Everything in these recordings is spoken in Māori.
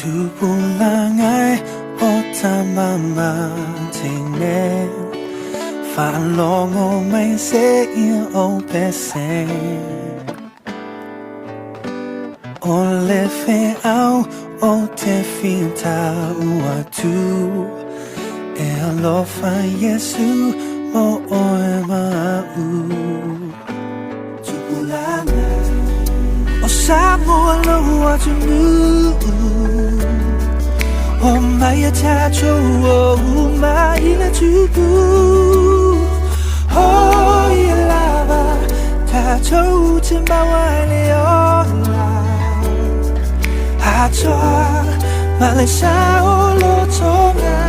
Tupulangai otamama tine Falongo may say in opese Ole fe au o te finta uatu E alofa Yesu mo oema u Tupulangai o Samoa lo atunu O mai tacho o mai la tupu O lava tacho timbawa leola Atoa malesa o lotonga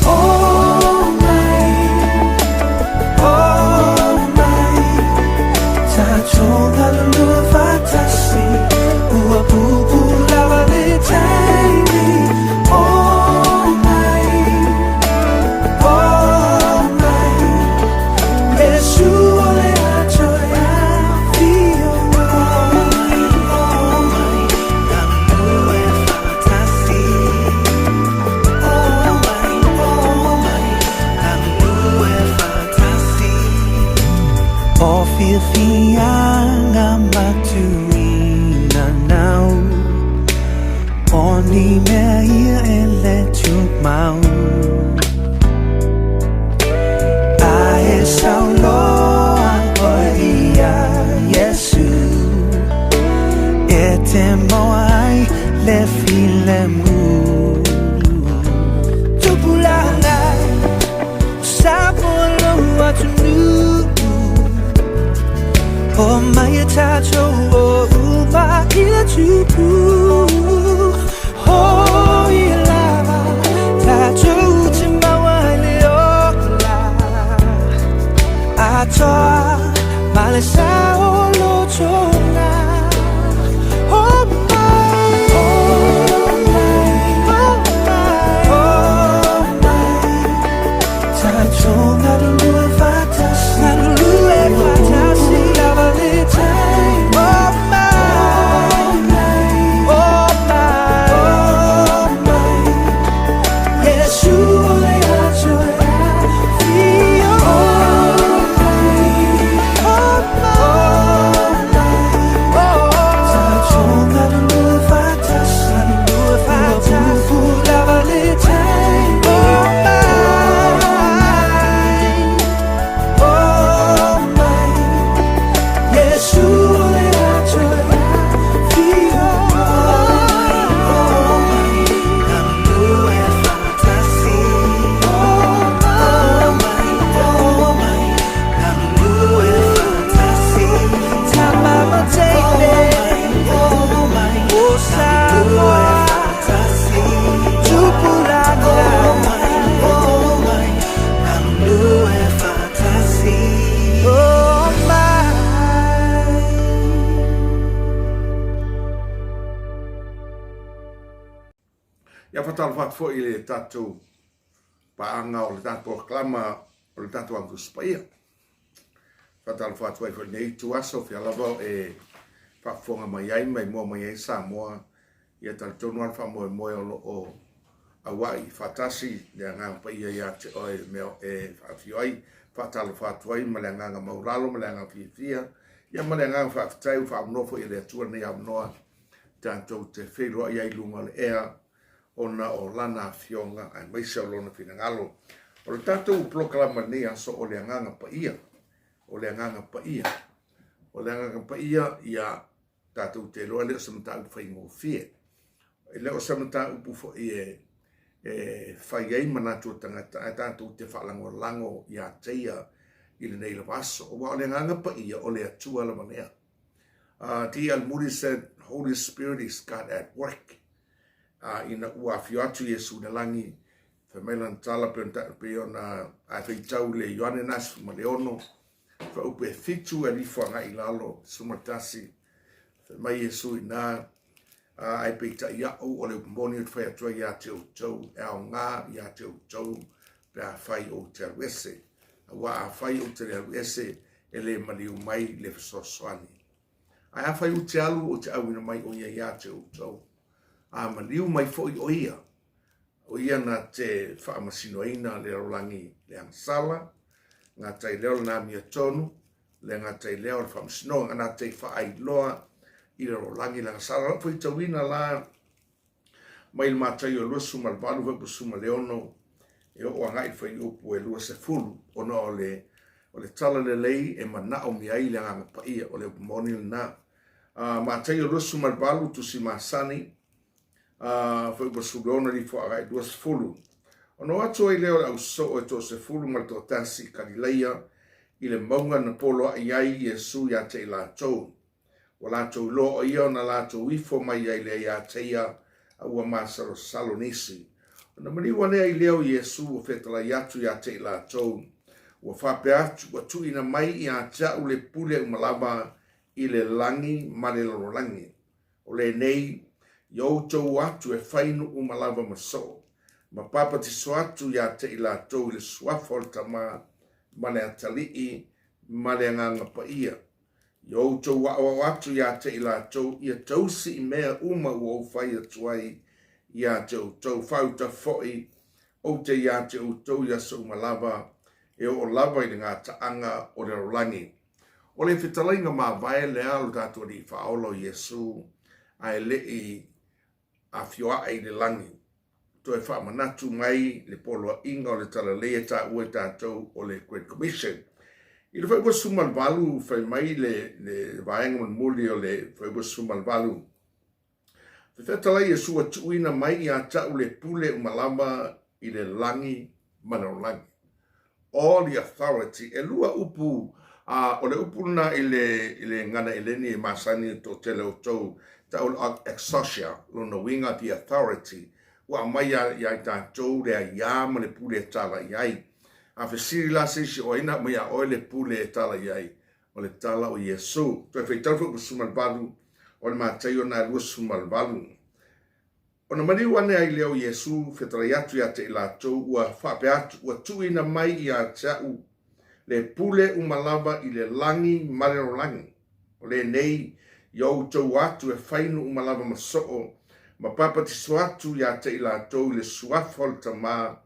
Oh my tacho hallelujah fatasi Ua pupu lava le taimi Oh my Yesu ole atoya fio Oh my hallelujah fatasi Oh my hallelujah fatasi Oh fianga matuina now Oni mea ia ele tuk mau Ae sao loa o ia Yesu E te moai le file mu Tupulangai Samoa loa tunu O mai tacho o uma ila tupu O lava tacho timbawa leola Atoa malesa o lotonga Oh my tacho ngalulue fatasi Ngalulue fatasi Lava le time Oh my Yesu ole atoya fio Tacho ngalulue fatasi Uapupu lava le time Oh my Yesu ole atoya fio Oh my hallelujah fatasi Oh my hallelujah fatasi Tamama teine Oh my Samoa fatasi Tupulangai Oh my hallelujah fatasi Oh my Ia fatal fat fo i le tatou paanga o le tatou proklama o le tatou antu spaia. Fatal fat fo i fo nei tu aso fi alava e whafonga mai ai mai mua mai ai Samoa ia tal tonu al fa moe moe o Hawaii fatasi le nganga paia ia te oe meo e whawhio ai fatal fat fo i ma le nganga mauralo ma le nganga fia ia ma le nganga whawhtau whaamnofo i le atua nei amnoa tatou te wheroa i ai lunga le ea ona o lana fionga ai mai se lona fina ngalo o le tatou proklama nei aso o le nganga paia o le nganga paia o le nganga paia ia tatou te loa le samata u faingo fie e le o samata u fo e fai ai manatu tangata e tatou te whalango lango ia teia i le nei le vaso o le nganga paia o le atua la manea T.L. Moody said Holy Spirit is God at work ina ua fio atu Yesu na langi Femelan tala pe ona a feitau le Ioane Nas ma le ono fa upe fitu e lifo anga i lalo sumatasi mai Yesu ina ai peita ia o le mboni o fai atua ia te tau e au ngā ia te tau pe a fai o te aluese wa a fai o te aluese e le maliu mai le fesosoani Ai a fai u te alu o te au ina mai o ia te o tau. A maliu mai fo i o ia. O ia na te whaamasinoina le rolangi le angsala, ngā tai leo na mia tonu, le ngā tai leo le whaamasinoa, ngā tai whaailoa i le rolangi le angsala. Fo i tawina la mai le mātai o lua suma le valu vepu suma leono, e o angai fai upu e lua se fulu, ona o le tala le lei e mana o miai le nganga paia o le upumoni le na. Mātai o lua suma le valu tusi masani, foi upu suleona li fo agai lua se fulu. Ono atu ai leo au so e to se fulu ma to tasi kalileia i le maunga na polo ai ai Yesu ya te la tau. O la tau lo o ia na la tau ifo mai ai le ya te ia ua masaro salonisi. Ona maniwa lea i leo Yesu o fetala yatu ya te la tau. Ua whape atu wa tuina mai i a tau le pule umalama i le langi ma le langi. O le nei, yo tau atu e whainu umalama maso. Ma papa ti so atu ya te la tau i le suafol tama ma le atalii ma le nganga paia. Yo tau wa atu ya te la tau ia tau si mea uma ua ufai atuai ia te tau whauta foi o te ia te tau ia so umalava e o lava i ngā taanga o le rolangi. O le whitalainga mā vai le alu tātua ni whaolo Yesu ai le i a fioa ai le langi. To e whaamanatu mai le polo inga o le tala lea tā ue tātou o le Great Commission. I le whaiwa sumal valu whai mai le vaenga man muli o le whaiwa sumal valu. Whetala Yesu a tuina mai i a tau le pule umalama i le langi manarolangi. All the authority e lua upu o le upu na i le ngana eleni e masani to tele o tau tau exosia lona winga the authority wa mai ya tātou rea iama le pule e tala iai. A whesiri la sisi o ina mai a oe le pule e tala iai o le tala o Yesu. To e whaitaufu sumal valu o le mātai o nā rua sumal valu. O na mani wane ai leo Yesu whetara yatu ya te ilatou ua whape atu ua tuina mai i a tau le pule umalava i le langi marero langi. O le nei iau tau atu e whainu umalava masoo ma papa ti suatu ya te ilatou le suafol tama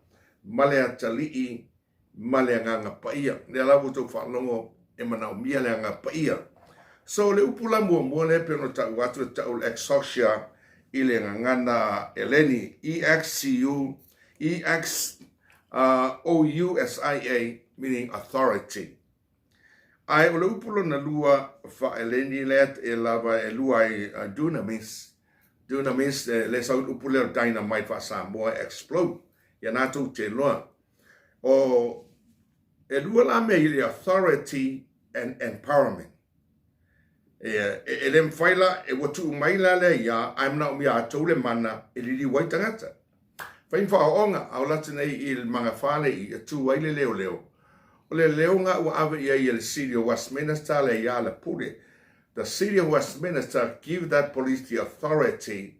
male atalii male nganga paia. Le alawu tau whanongo e manau mia le nganga paia. So le upula mua le peno tau atu le tau le exosia i le ngana eleni EXCU, OUSIA, meaning authority. Ai o le upulo na lua fa eleni let e lava e lua i dunamis. Dunamis le sa upule o dynamite fa Samoa explode. Ya natu te loa. O e lua la me i le authority and empowerment. E le mwhaila e watu umaila le ia I'm na umi a tau le mana e lili waitangata. Whain whaonga au lata nei i le mga whale i a tu waile leo leo. O le leo nga ua awa ia i le City of Westminster le ia le pule. The City of Westminster give that police the authority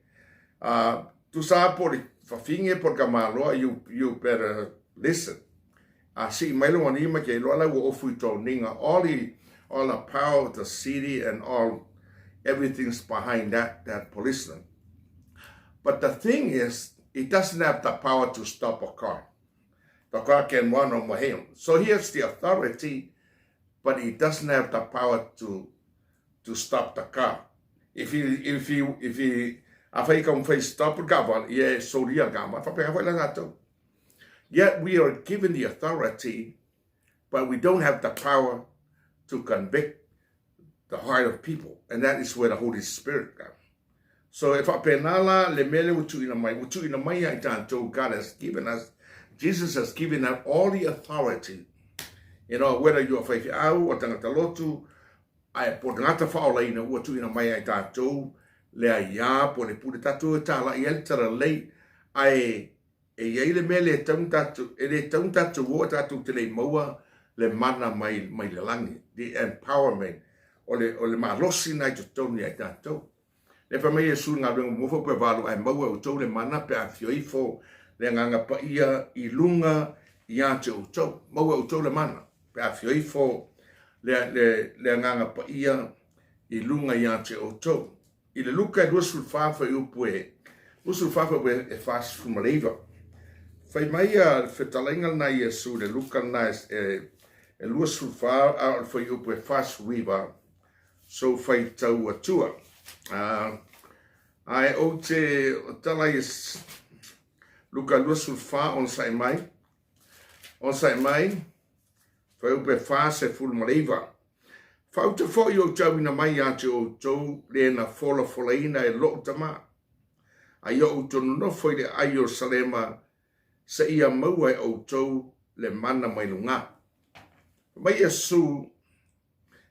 tu sa poli whawhinge por ka maloa you better listen. Si mailo wanima ke loala ua ofu i tau ninga all the power of the city and everything's behind that policeman. But the thing is, it doesn't have the power to stop a car. The car can run on him. So he has the authority, but he doesn't have the power to stop the car. If he afai come face stop the car, yeah, so real gama. Yet we are given the authority, but we don't have the power to convict the heart of people. And that is where the Holy Spirit comes. So if apenala le mele utu ina mai ai tanto, God has given us, Jesus has given us all the authority. You know, whether you are faith au o tangata lotu, ai po tangata whaola ina utu ina mai ai tanto, le ia po le pule tatu tala i el tara lei, ai e le mele e le taun tatu o tatu te le maua, le mana mai le langi, the empowerment, o le malosi nai to toni ai tātou. Le wha mai e su ngā runga mofo pe walu ai maua o tau le mana pe a fioifo, le nganga pa ia i lunga i ate o tau. Maua o tau le mana pe a fioifo, le nganga pa ia i lunga ia te o tau. I le luka e luasul whawha i upu luasul whawha e fast fumaleiva. Whai mai a whetalainga na Iesu le luka na e luasul whawha a whai upu e fast wiva so whai tau atua. Ai o te tala i luka luasul whawha on sai mai. On sai mai, whai upu e fast e fumaleiva. Fauta fo i o tau ina mai ate o tau le na fola ina e lo tama. A i o tonu no foi le ai o salema sa ia maua e o tau le mana mai lunga. Mai Iesu,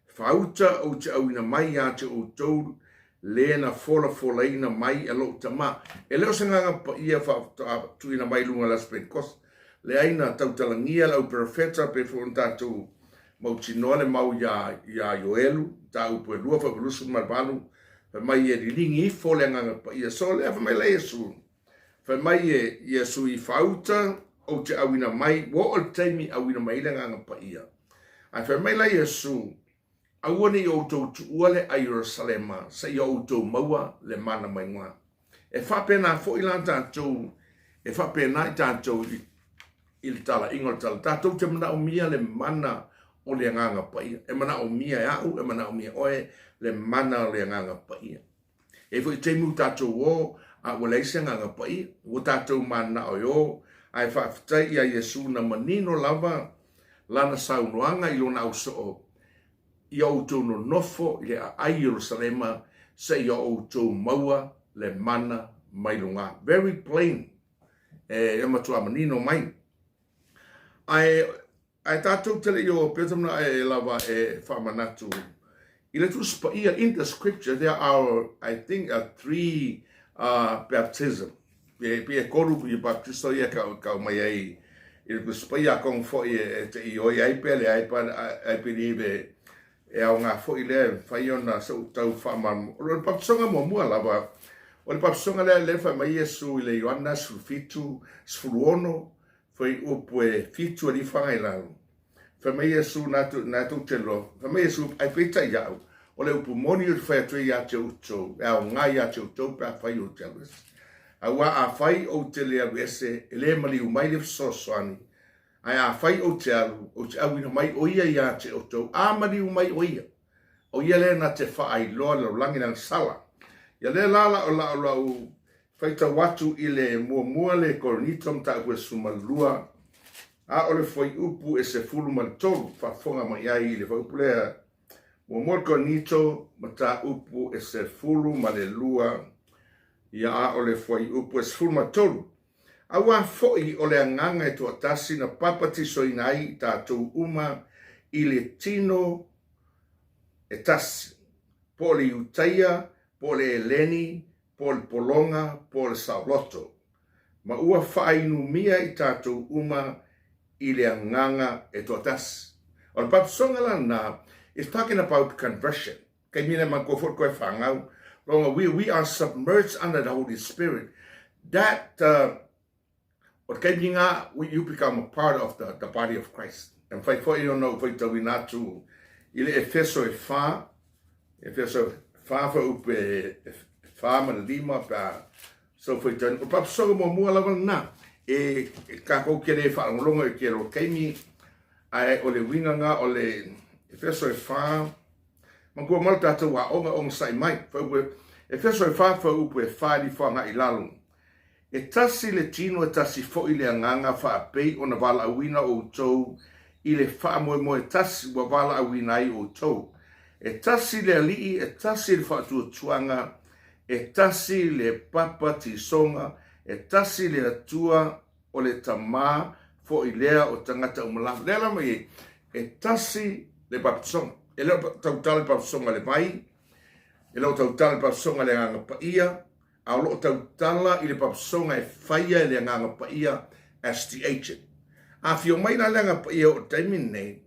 fauta o tau ina mai ate o tau le na fola ina mai e lo tama. E leo sanganga pa ia tu ina mai lunga las penkos. Le aina tau talangia lau profeta pe funtatu mau tinoa le mau ia Ioelu, ta upu e lua whapalusu marvanu, fa mai e rilingi i fo le nganga pa ia so le fa mai le Iesu. Fa mai e Iesu i fauta o te awina mai, wo o teimi awina mai le nganga pa ia. Ai fa mai le Iesu, awane i o tau tuuale a Yerusalema, sa i o tau maua le mana mai ngā. E whapena fo i lan tātou, e whapena i tātou i le tala ingo tala, tātou te mana o mia le mana o le nganga pa ia. E mana o mia e au, e mana o mia oe, le mana o le nganga pa ia. E fo i te mu tātou o, a o leise nganga pa ia, o tātou mana o yo, ai whaafitai ia Iesu na manino lava, lana saunoanga i lona au so i au tau no nofo, i le a Yerusalema, sa i au tau maua, le mana mai lunga. Very plain. E matua manino mai. Ai tātou tele i o petamna e lava e whamanatu. I le tuspa ia in the scripture, there are, I think, 3 baptism. Pia koru i baptisto ia kau mai ai. I le tuspa ia kong fo i te i oi aipele aipirive e au ngā fo i le whaiona sa utau whamam. O le papsonga mua lava. O le papsonga le whamai Iesu i le Ioana sulfitu sfuluono. Foi upu e fitu ali whangai lau. Whamai Iesu nātou te lo. Whamai Iesu ai peta i au. O le upu moni o whai atui a te utou. E au ngai a te utou pe a whai o te alues. A wā a whai o te lea wese. E le mali umai le sosoani. Ai a whai o te alu. O te awina mai oia i a te utou. A mali umai oia. O ia le na te whaai loa lau langi nang sala. Ia le lala o lau faita watu i le mua le koronitom ta ue sumalua. A ole foi upu e se fulu maltolu whafonga mai ai i le whaupu lea. Mua koronito ma ta upu e se fulu malelua. Ia a ole foi upu e se fulu maltolu. A wā foi o le anganga e tua tasi na papati soinai tātou uma i le tino e tasi. Po le utaia, po le eleni, po le polonga, po le sauloto. Ma ua whainu mia i tātou uma i le anganga e totas. O le papsonga lana is talking about conversion. Kei mine man kofot koe whangau. Ronga, we are submerged under the Holy Spirit. That, o kei minga, you become a part of the body of Christ. And whai fo i ono, whai tawinatu, i le Efeso e wha, Efeso wha upe wha mana lima pa so foi tan o pap so mo mua lava na e ka ko kere fa longa e kero kaimi ai o le winga nga o le Efeso e wha man ko malta to wa on sai mai foi Efeso e wha upe wha li wha nga i lalu e tasi le tino e tasi fo i le anganga wha pei o na wala awina o tou i le wha mo e tasi wa wala awina i o tou e tasi le alii, e tasi le whaatua tuanga, e tasi le papa tisonga, e tasi le atua o le tamā fo i lea o tangata umalafu. Lela mai e tasi le papasonga. E leo tautala le papasonga le mai, e leo tautala le papasonga le nganga paia, a leo tautala i le papasonga e whaia le nganga paia as the agent. A fio mai na le nganga paia o taimin nei,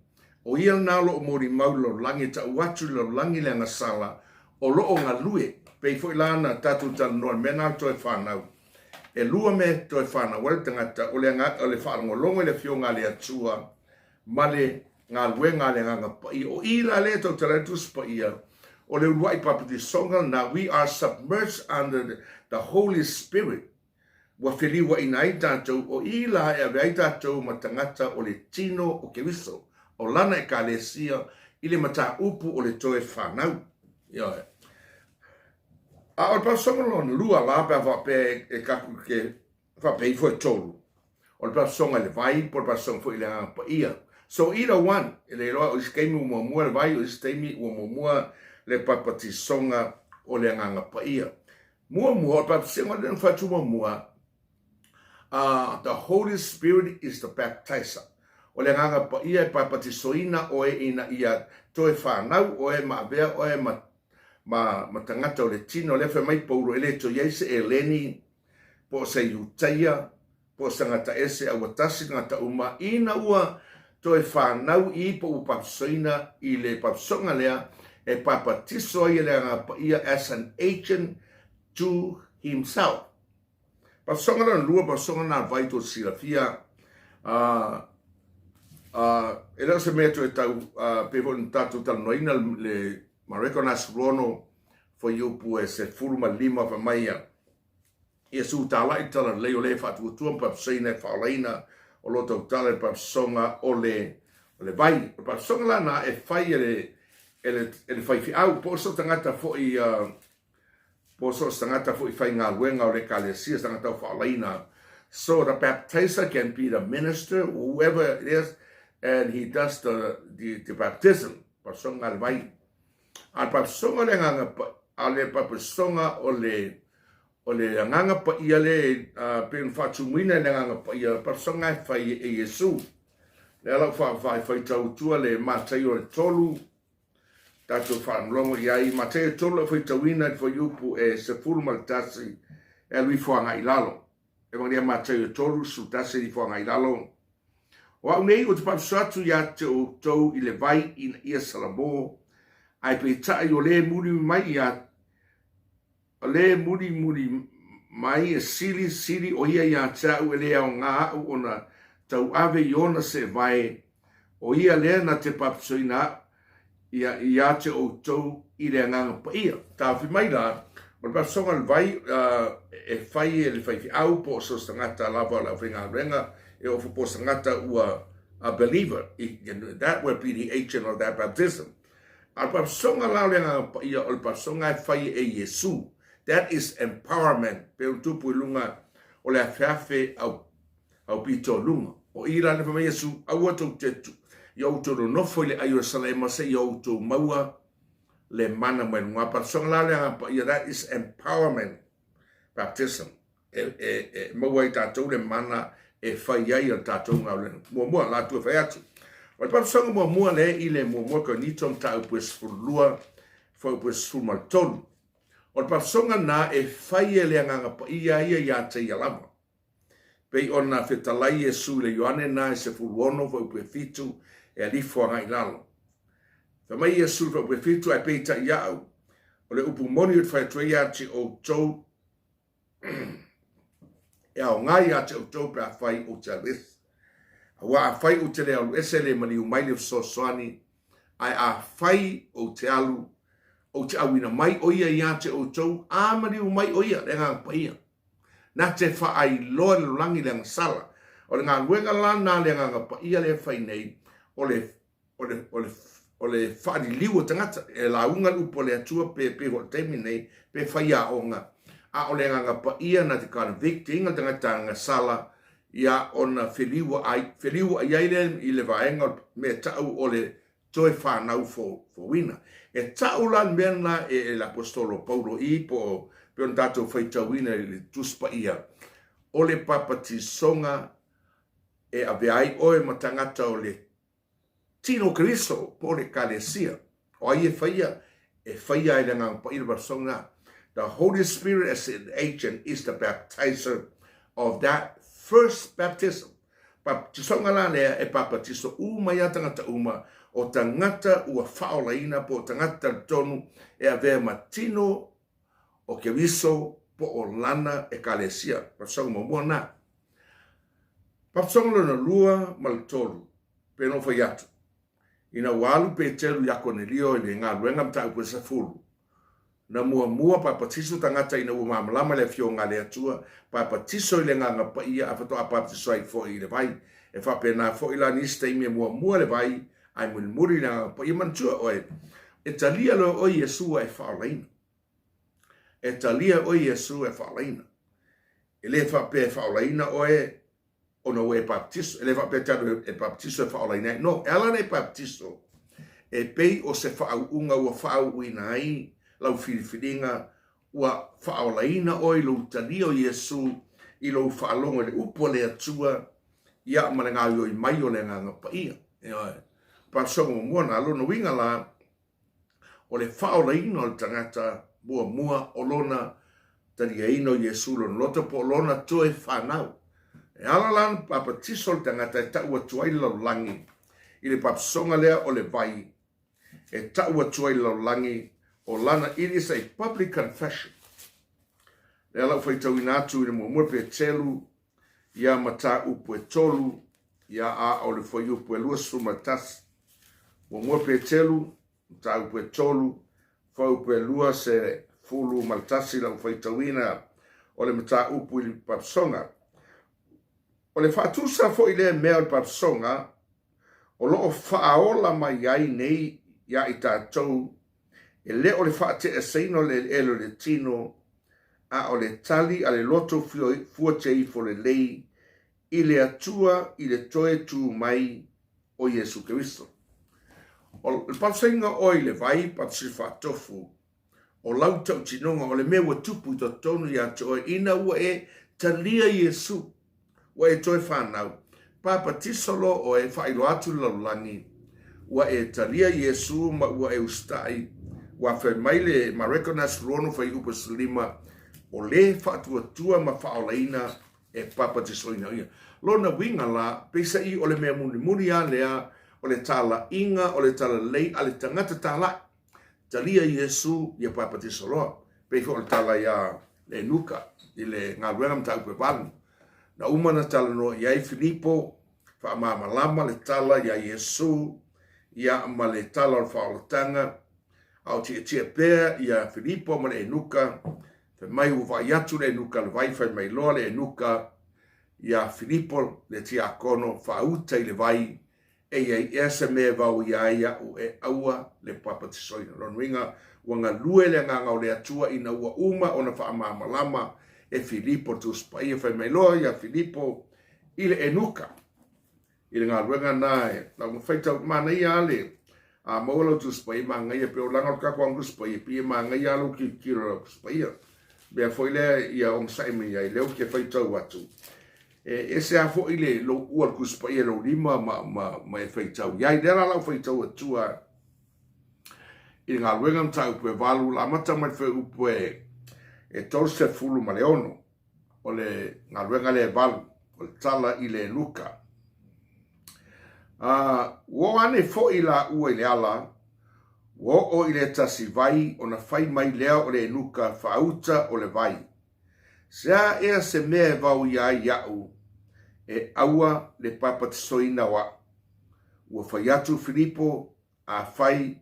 o ia nā lo o mori mau lo langi ta uatu lo langi le ngasala o lo o ngā lue pei fo ilana tatu tala noa mena toi whanau e lua me toi whanau wale tangata o le ngā o le whanau longo le fio ngā le atua ma le ngā lue ngā le nganga pai o ila le tau tala tus pa ia o le ua I papatisonga na we are submerged under the Holy Spirit. Wa whiliwa ina I tātou o ila e ave ai tātou ma tangata o le tino o ke wiso. O lana e kalesia I le mata upu o le toe whanau. Ia. A o le pasonga lona lua la pe va pe e kaku ke va pe fo tolu. O le pasonga le vai por pasonga fo ile pa ia. So either one, ele roa o skemi mo mo le vai o skemi o mo le papatisonga o le nganga pa ia. Mo o papatisonga le fa tu mo the Holy Spirit is the baptizer. O le nganga pa ia papatisoina o e ina ia toe whanau o e maavea o e ma tangata o le tino le fe mai pauro ele to yeise e leni po se yutaia po sangata ese a watasi ngata uma ina ua toe whanau I po upapsoina I le papsonga lea e papatiso I le ngapa ia as an agent to himself. Papsonga na lua papsonga na vai to silafia e leo se mea to e tau pevo ni tatu tal noina le Mareko Nasrono for you pu e se fulma lima fa maia. Ia su tala I tala leo le fatu tuam papseina faulaina o lo tau tala papsonga o le vai. Papsonga la na e fai ele fai fi au poso tangata fo I poso tangata fo I fai ngā luenga o le kalesia tangata faulaina. So the baptizer can be the minister, whoever it is, and he does the baptism. Papsonga le vai. Al papsonga le nganga pa ale papsonga o le nganga pa ia le pen fatumina le nganga pa ia papsonga fai e Yesu le ala fai tau tua le Mateo le tolu tatu fa longo ia I Mateo tolu fai tauina fo yupu e se fulma tasi e lui fo ngai lalo e mo Mateo tolu su tasi di fo ngai lalo wa nei o te papsatu ya te o tau I le vai in ia salamo ai pe tai o le muri mai ia le muri mai e sili o ia tau ele o ngā au ona tau ave iona se vai o ia le na te papsoina ia te o tau I le nganga pa ia ta fi mai la o papsonga vai e fai ele fai fi au po so stangata lava la finga renga e o po stangata ua a believer that would be the agent of that baptism. Al papsonga la lenga ia o papsonga fai e Yesu. That is empowerment. Pero tu puilunga o le afafe au pito lunga. O ira le fama Yesu au atu tetu. Iau toro nofo le ayo salema se iau to maua le mana menua. Papsonga la lenga ia that is empowerment. Baptism. Maua I tatou le mana e fai ai o tatou ngau le. Mua la tu fai atu. O le papsonga mua le I le mua ko ni tom tau pues fulua fo pues fulma tolu. O le papsonga na e fai le nganga pa ia te ia lama. Pei ona fetalai Yesu le Ioane na se fuluono fo pe fitu e alifo ngai lalo. Fa mai Yesu fo pe fitu ai pei ta iau. O le upu moni o fai tue ia te o tou e au ngai ia te o tou pe a fai o te alis. Wa a fai o te leo ese le mani umaile soani ai a fai o te alu o te awina mai o ia te o tou a mani umai o ia le ngā pa ia. Na te wha ai loa le langi le sala o le ngā luenga lana le ngā pa ia le fai nei o le whaari liu o tangata e la unga lupo le atua pe ho teimi nei pe fai a onga a o le ngā pa ia na te convict inga tangata ngā sala ia ona feliua ai ai I le vaenga me tau o le toe whanau fo wina. E tau lan mena e l'apostolo Paulo I po on tatou whaitauina le tuspa ia. O le papatisonga e aveai oe matangata o le tino Kristo po le kalesia. O ai e whaia e le ngā pa ira songa. The Holy Spirit as an agent is the baptizer of that first baptism. Baptisonga la lea e papatiso uma ia tangata uma o tangata ua whaolaina po tangata tonu e avea matino o ke viso po o lana e kalesia. Papasonga mua na. Papasonga na lua mal tolu. Peno whai atu. ina walu pe telu ya konelio le ngaluenga mta ko sa fulu na mua pa patiso tangata ina uma malama le fionga le atua pa patiso le nganga pa ia afato apa patiso ai fo ile vai e fa pena fo ila ni stay me mua le vai ai mun muri na pa ia mantua oe e talia lo o Yesu e fa laina e talia o Yesu e fa laina e le fa pe fa laina oe ono we baptiso ele va petado e baptiso fa ola nei no ela nei baptiso e pei o se fa unga o fa uina ai lau filifilinga wa fa ola ina o lo tali o Yesu i lo fa longo le upo le atua ia malenga yo i mai o le nga pa ia e pa so mo na lo no winga la o le fa ola ina o tangata mua o lona tali ino Yesu lo loto po lona to e fa nau e ala lan papa tisol tangata e taua tuai lau langi i le papsonga lea o le vai e taua tuai lau langi o lana it is a public confession le ala ufai tau inatu i le mua pe telu ia mata upu e tolu ia a o le fai upu e lua sumatas mua pe telu mata upu e tolu fai upu e lua se fulu maltasi la ufai tau ina o le mata upu i le papsonga o le fatusa fo ile mea o papsonga o loo faaola mai ai nei ia i tātou e le o le faate e seino le elo le tino a o le tali a le loto fuatei fo le lei i le atua i le toe tu mai o Yesu Kristo. O le papsenga o i le vai papsi fatofu o lau tau tinonga o le mea wa tupu i tonu i atoe ina ua e talia Yesu wa e toi whanau. Papa tisolo o e whailo atu laulangi. Wa e talia Yesu ma ua e ustai. Wa whai maile ma recognise rono whai upa salima. O le whaatua tua ma whaolaina e papa tisoina ia. Lona winga la, pesa i o le mea muni a lea, o le tala inga, o le tala lei, a le tangata tala. Talia Yesu ia papa tisoloa. Pesa o le tala ia le nuka, i le ngā ruenga mta upe valu. Na umana tala no iai Filipo, wha lama le tala ia Yesu, ia ma le tala o whaolatanga, au tia pēr ia Filipo ma le enuka, wha mai uwa iatu le enuka, le vai whai mai loa le enuka, ia Filipo le tia akono, wha uta i le vai, e iai ese me vau ia u e aua le papa tisoina. Ronwinga, wanga lue le nganga o le atua ina ua uma o na wha lama, e Filipo tu spaia fai mai loa ia Filipo i le enuka i le ngā ruenga nae na mwhaita mana ia ale a maulau tu spaia ma ngai e peo langa o kako angu spaia pia ma ngai alo ki kiro spaia bea foi le ia om saimi ia i leo ke whaitau atu e se a fo i le lo ua ku spaia lo lima ma e whaitau ia i lera lau whaitau atua i le ngā ruenga mta upe valu la mata mai whai upe e tol se fulu ma leono o le ngā ruenga le valu o le tala i le nuka. Wo ane fo i la ua i le ala, wo o i le tasi vai o na fai mai lea o le nuka whauta o le vai. Sea ea se mea vau ia iau e aua le papa tisoina wa. Ua fai atu Filipo a fai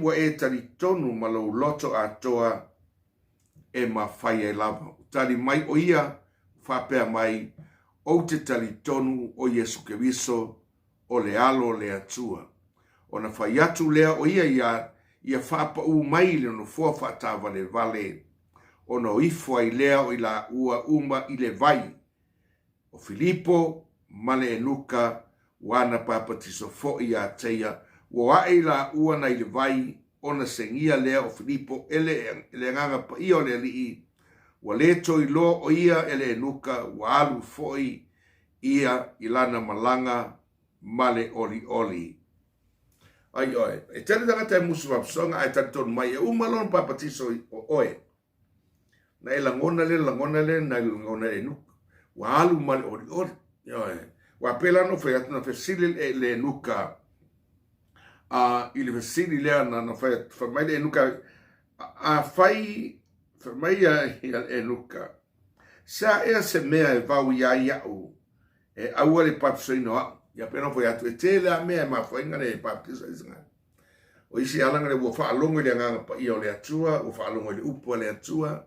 wa e tari tonu ma lo loto a toa e ma fai e lava. Tali mai o ia, whapea mai, o te tali tonu o Yesu Keriso, o le alo le atua. O na whai atu lea o ia whapa u mai le no fua whatawa le vale. O no ifua i lea o i la ua uma i le vai. O Filipo, male e nuka, wana papa tiso fo i a teia, wa ai la ua na i le vai, ona sengia lea o Filipo ele nganga pa i o le lii wa le toi lo o ia ele nuka wa alu foi ia ilana malanga male oli ai oi e tele daga te musu vapsonga ai tanton mai e umalon papa tiso oe na e langona le na langona e nuka wa alu male oli oi wa pela no fe atna fe silil le nuka ili vesili lea na fa mai le nuka a fai fa mai e nuka sa e se mea e vau ia iau e aua le papsoino Ia pena foi atu e tele a mea ma foi ngane e baptisa isinga. O isi alanga le ua whaalongo le nganga pa ia o le atua, ua whaalongo le upu le atua.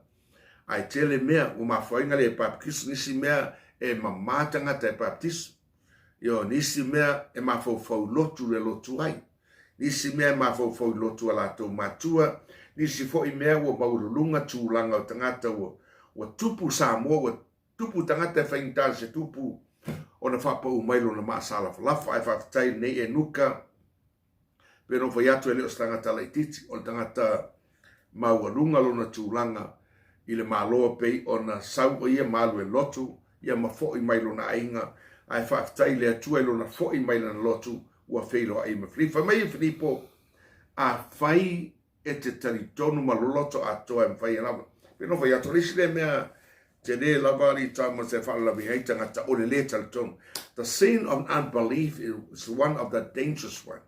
Ai tele mea, ua ma foi ngale e baptisa nisi mea e mamatanga te baptisa. Yo nisi mea e ma fau lotu le lotu ai. Nisi mea ma fau lotu ala tau matua. Nisi fo i mea ua maurulunga tūlanga o tangata ua tupu Samoa, ua tupu tangata e whaingtale se tupu. O na whapa umailo na maasala whalafa ai whakatai nei e nuka. Pero whai atu e leo tangata leititi o tangata maurulunga lo na tūlanga i le maloa pei o na sau o ia malu e lotu. Ia ma fo i mailo na ainga. Ai whakatai le atua ilo na fo i mailo na lotu ua wheilo ai ma whiri. Whamai e whiripo a whai e te taritonu maloloto a toa e mwhai alawa. Pero whai atu risi le mea te re lavari tama se whaalawi hei tangata o le le taritonu. The sin of unbelief is one of the dangerous one.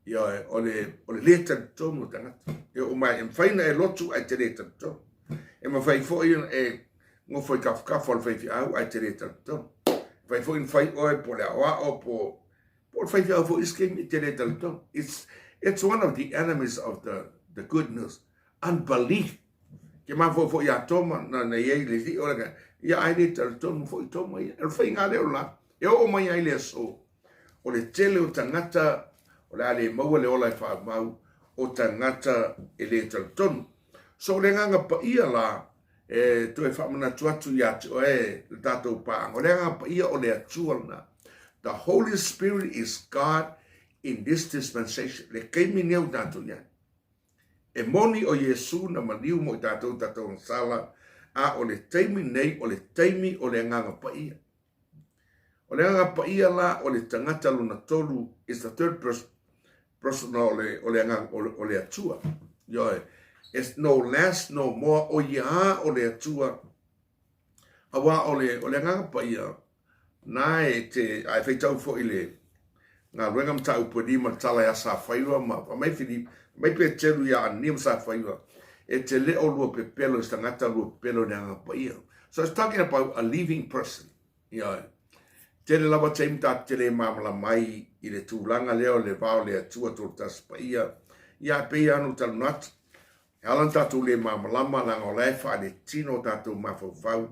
Ia o le taritonu tangata. E o mai e mwhaina e lotu ai te re taritonu. E ma whai fo i e ngo foi kafkafa o whai au ai te re taritonu. Whai fo in whai oe po le awa o po whai au fo isking i te re taritonu. It's one of the enemies of the good news. Unbelief. Ke ma fo ia toma na ye le di ora ka. Ia ai le taritonu fo i toma ia. E whai ngā leo la. E o mai ai le so. O le tele o tangata, o le ale maua le ola e wha mau, o tangata e le taritonu. So le nganga pa ia la, e tu e whamana tuatu ia te o e le tātou paang. O le nganga pa ia o le atua na. The Holy Spirit is God in this dispensation. Le keimi neu tātou ia. E moni o Yesu na maniu mo i tātou sala, a o le teimi nei, o le teimi o le nganga pa ia. O le nganga pa ia la, o le tangata luna tolu, is the third person o le nganga o le atua. Yoe. It's no less, no more. O ia o le atua. Awa o le nganga pa ia. Na e te, ai whaitau fo i le. Ngā ruengam ta upodi ma tala ya sa whaiwa ma. Mai whini, mai pe telu ya anim sa whaiwa. E te leo lua pe pelo, is tangata lua pelo le nganga pa ia. So it's talking about a living person. Yeah. Te le lawa teim ta te le mamala mai i le tūlanga leo le vao le atua tōtas pa ia. Ia pe anu talu natu. Alan tatu le mamalama la ngolefa le tino tatu mafavau.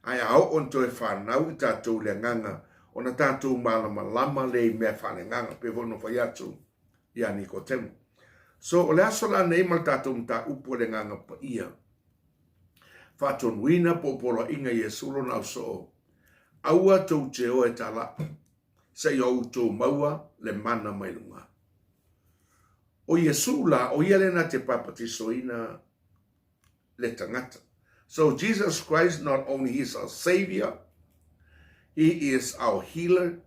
Ai au on to e whanau tatu le nganga. Ona tatu malama le mea whane nganga. Pe vono whaiatu. Ia niko temu. So o le asola nei mal tatu mta upo le nganga pa ia. Whaton wina popolo inga Yesulo na so. Aua tau te o e tala. Se yo tau maua le mana mailunga. O Yesu la, o ia lena te papatisoina le tangata. So Jesus Christ, not only is our Savior, He is our healer,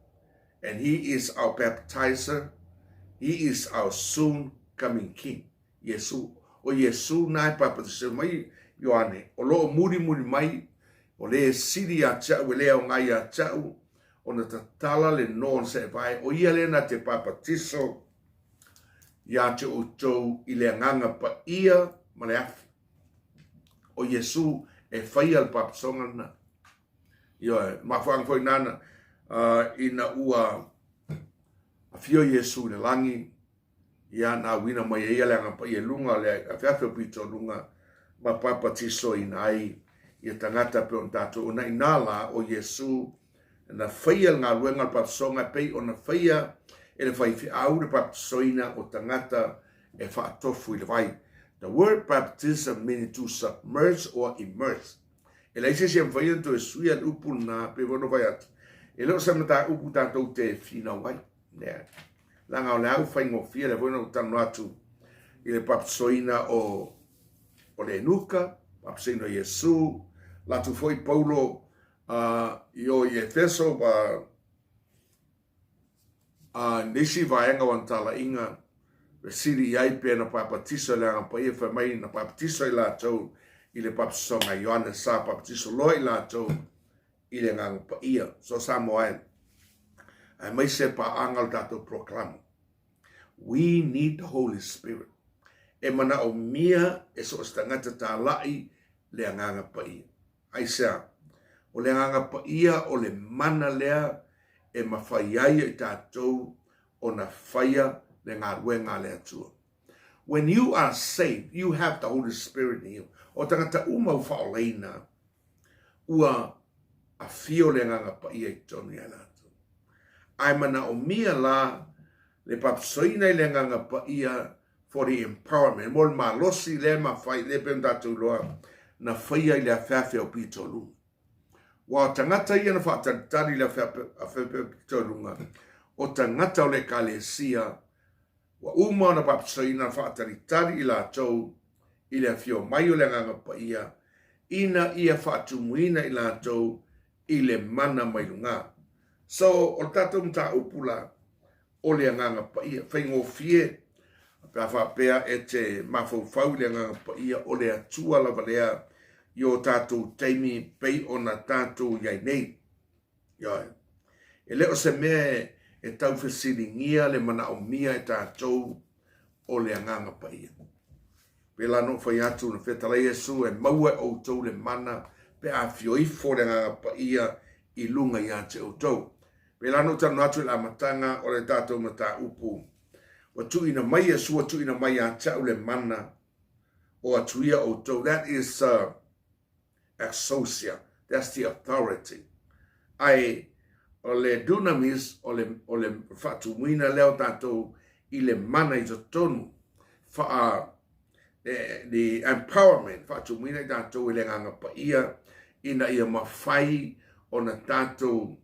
and He is our baptizer. He is our soon coming King. Yesu. O Yesu na papatisoina mai, Ioane. O lo muri mai, o le siri a tau, o le o ngai a tau, o na tatala le non se vai, o ia lena te papatiso, ia te outou i le nganga pa ia ma le afi. O Yesu e whai al papasonga na. Ia, ma whang fwoi nana, ina ua a fio Yesu le langi, ia na wina mai ia le nganga pa ia lunga, le a whiawhio pito lunga, ma papatiso ina ai, ia tangata pe on tato, ona inala o Yesu, na whai al ngā luenga papasonga pei, o na whai e le whaifi au le baptisoina o tangata e whaatofu i le vai. The word baptism meaning to submerge or immerse. E leise se mwhai anto e sui al upu na pe wono vai atu. E leo sa mata upu tātou te whina wai. Langa o le au whai ngofia le wono tanu atu i le baptisoina o le nuka, baptisoina o Yesu, latu foi Paulo i o i Efeso nisi vaenga wan tala inga siri iai pe na papatiso le anga pa ia whamai na papatiso i la tau i le papisonga Ioane sa papatiso loa i la tau i le nganga pa ia. So Samoan, ai mai se pa angal tato proclamu. We need the Holy Spirit. E mana o mia e so stangata ta lai le nganga pa ia. Ai sea, o le nganga pa ia o le mana lea e mawhai ai i tātou o na whaia le ngā ruenga le atua. When you are saved, you have the Holy Spirit in you. O tangata umau whaoleina, ua a fio le nganga pa ia i tonu ia lātou. Ai mana o mia la, le papsoina i le nganga pa ia for the empowerment. Mol ma losi le ma whai le pem tātou loa, na whaia i le awhawhi o pitolu. Wa tangata ia na whaatari le awhawhi o pitolunga, o tangata o le kalesia, wa uma na papsoina whaatari tari i lātou, i le awhio mai o le nganga pa ia, ina ia whaatumuina i lātou, i le mana mai lunga. So, o tātou mta upula, o le nganga pa ia, whaingo fie, pia whapea e te mawhauwhau le nganga pa ia, o le atua la valea, i o tātou teimi pei o na tātou iai nei. Ioi. E leo se mea e tau whesiringia le mana o mia e tātou o le nganga pa ia. Pela no whai atu na whetalai Jesu e maua o tau le mana, pe a fioifo le nganga pa ia i lunga i ate o tau. Pela no tanu atu la matanga o le tātou mata upu. Wa tu ina mai Jesu, wa tu ina mai ate o le mana o atu ia o tau. That is exousia. That's the authority. Ai o le dunamis o le whatumuina leo tātou i le mana i tonu. The empowerment whatumuina i tātou i le nganga pa ia ina ia mawhai o na tātou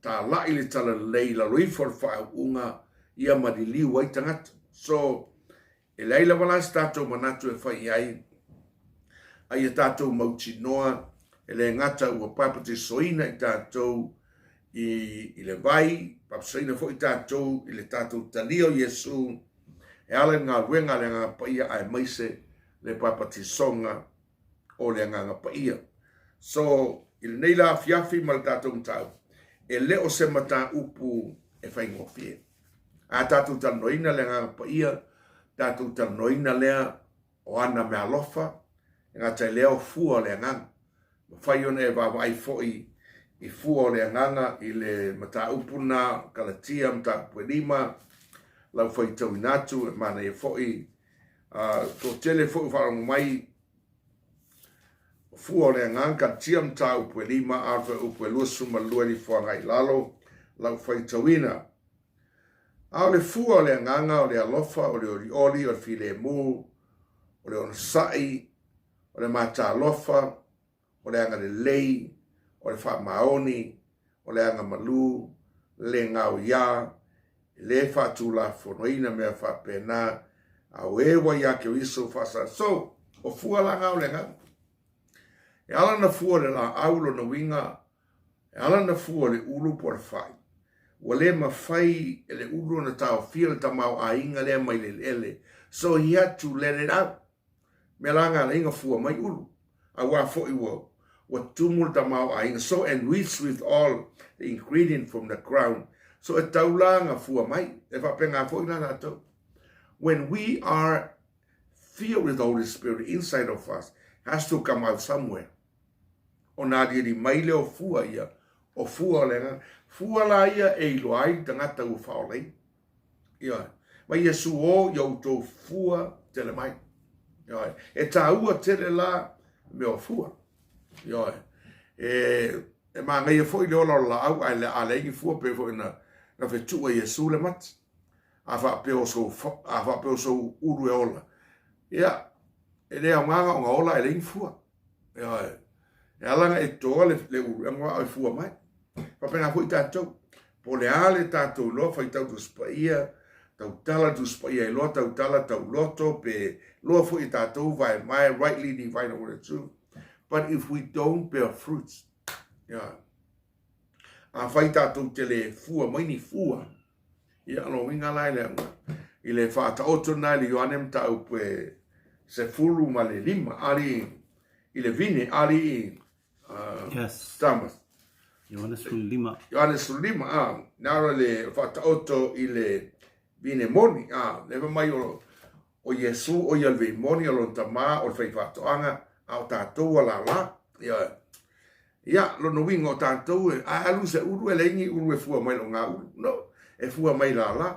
tā lai le tala leila roifol whaunga ia mariliu ai tangata. So, e leila walas tātou manatu e whai ai e tātou mauti noa, e le ngata ua papati soina i tātou i le vai, papasoina fo i tātou, i le tātou talio Jesu, e ale ngā ruenga le ngā paia ai maise le papati songa o le ngā paia. So, i le nei la fiafi ma le tātou mtau, e leo se mata upu e whaingo fie. A tātou tanoina le ngā paia, tātou tanoina lea o ana mea lofa, ngā tai leo fua le nganga. Whai ona e wawai foi i fua le nganga i le mata upuna, kalatia, mta puelima, lau whai tau inatu, e mana e foi, tō tele foi wharangu mai, fua le nganga, kalatia, mta puelima, arwe upuelua suma luari whangai lalo, lau whai tau ina. A le fua le nganga, o le alofa, o le orioli, o le file mu, o le onasai, o le mata alofa, o le anga le lei, o le wha maoni, o le anga malu, le ngau ia, le wha tūla whonoina mea wha pēnā, au ewa ia ke wiso whasa. So, o fua la ngau le ngau. E ala na fua le la aulo na winga, e ala na fua le ulu po le whai. Wa le ma whai e le ulu na tau fia le tamau a inga le mai le ele. So he had to let it out. Me langa le inga fua mai ulu. A wa fo i wa tumul tamau a inga. So enriched with all the ingredient from the crown. So e tau langa fua mai. E whapenga fo i lana tau. When we are filled with the Holy Spirit inside of us, has to come out somewhere. O nā diri mai leo fua ia. O fua lenga. Fua la ia e ilo ai tangata u whaolei. Ia. Mai Jesu o iau tō fua tele mai. Ia. E tā ua tele la me o fua. Ia. E ma ngai e fo i leo la au ai le alegi fua pe fo ina na whetua Jesu le mat. A wha peo so uru e ola. Ia. E lea nganga o ngā ola e leing fua. Ia. E alanga e toa le uru e ngā e fua mai. Papenga fo i tātou. Po le ale tātou loa whai tau tu spaia, tau tala tu spaia e loa tau tala tau loto, pe loa fo i tātou vai mai rightly divine or the truth. But if we don't bear fruits, yeah. A whai tātou te le fua, maini fua, ia alo winga lai le anga. I le whaata oto nai le yoanem tau pe se furu ma le lima, ali i le vine, ali yes. Stamas. Ioannes lima. Ioannes lima, nara le whata oto i le vine moni, lewa mai o Jesu o ialwe moni o lonta maa o le whai whatoanga, au tātou ala la, Ia, lo no wingo tātou e, a alu se uru e lengi uru e fua mai lo ngā uru. No, e fua mai la la.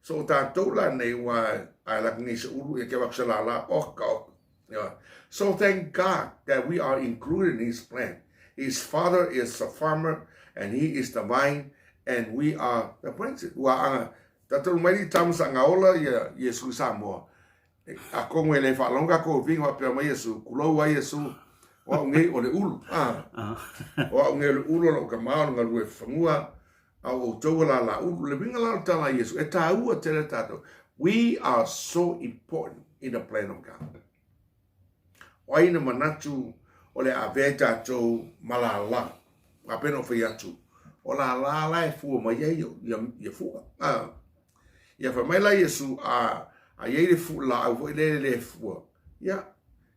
So tātou la nei wa a la ngi se uru e ke waksa la la oka oka. Yeah. So thank God that we are included in his plan. His father is a farmer and he is the vine and we are the branches. Wa anga, tātou mai di tamu sa ngaola ya Yesu Samoa. A kongo e le whalonga ko vinga pia mai Yesu, kulau wa Yesu. O nge o le ulu. O nge le ulu o ka mao nga lue whangua. O tau la ulu. Le vinga la tala Yesu. E tā ua tere tātou. We are so important in the plan of God. O aina manatu o le awe tātou malala. A peno whi atu. O la la e fua mai eio. Ia fua. Ia whamaila Yesu a yeire fu la au le fua. Ia.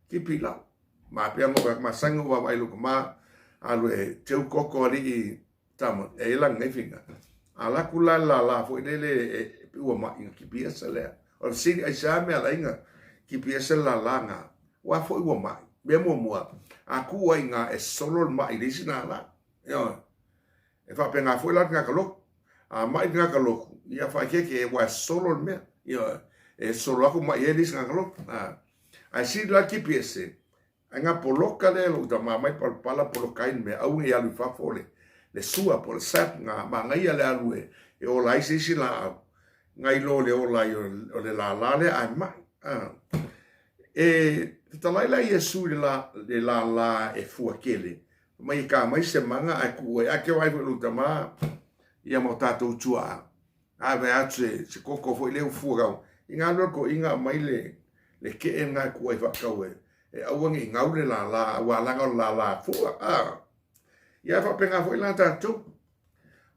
Kipi lau. Ma pia mo ma sango wa vai luka ma alu e teu koko ali I tama e la ngefinga ala kula la fo ele e ua ma in ki pia sele o si ai sa me ala inga ki pia sele la nga wa fo ua ma be mo a ku wa inga e solo ma I sina la yo e fa penga fo la nga kalo a ma nga kalo ia fa ke wa solo me yo e solo ku ma ele sina kalo a si la ki pia se anga poloka le lo da mamai par pala polokain me au ngi alu fa fole le sua por sap nga ma ngai ale alu e o lai se si la ngai lo le o lai o le la le ai mai e ta lai la Yesu le la e fu akele mai ka mai se manga a ku e ake wai lo da ma ia mo tatou tua a ve atu se koko foi le fu ga inga lo ko inga mai le ke nga ku ai fa ka we e au ngi ngaule la wa la fua ia fa penga foi la tatu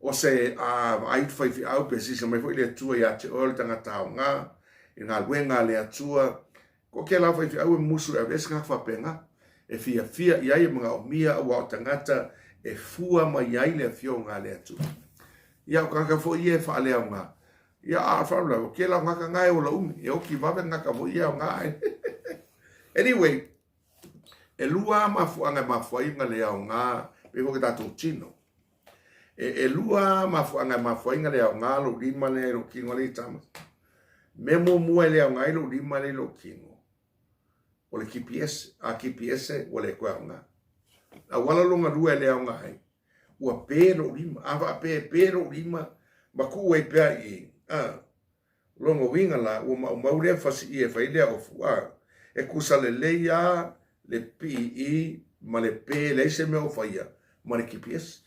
o se ai fai fi au pesi se mai foi le tua ia te ol tanga taonga ina wenga le atua ko ke la fai fi au musu e veska fa penga e fia ia i mga o mia wa tangata e fua mai ai le fionga le atua ia ka foi e fa le nga ia a fa la ke la nga ngai o la e o ki va venga ka foi ia ngai anyway, e lua mafuanga mafuinga le au ngā, pe hoki tātou tino. E lua mafuanga mafuinga le au ngā lo lima le lo kingo le tamas. Me mo mua le au ngā lo lima le lo kingo. O le kipiese, a kipiese o le koe au ngā. A wala longa lua le au ngā hai. Ua pe lo lima, awa pe lo lima, ma ku e pea I. Longa winga la, ua maulea fasi I e failea o fua. E kusa le leia, le PE, ma le pe, le se meo faia, ma le kipies.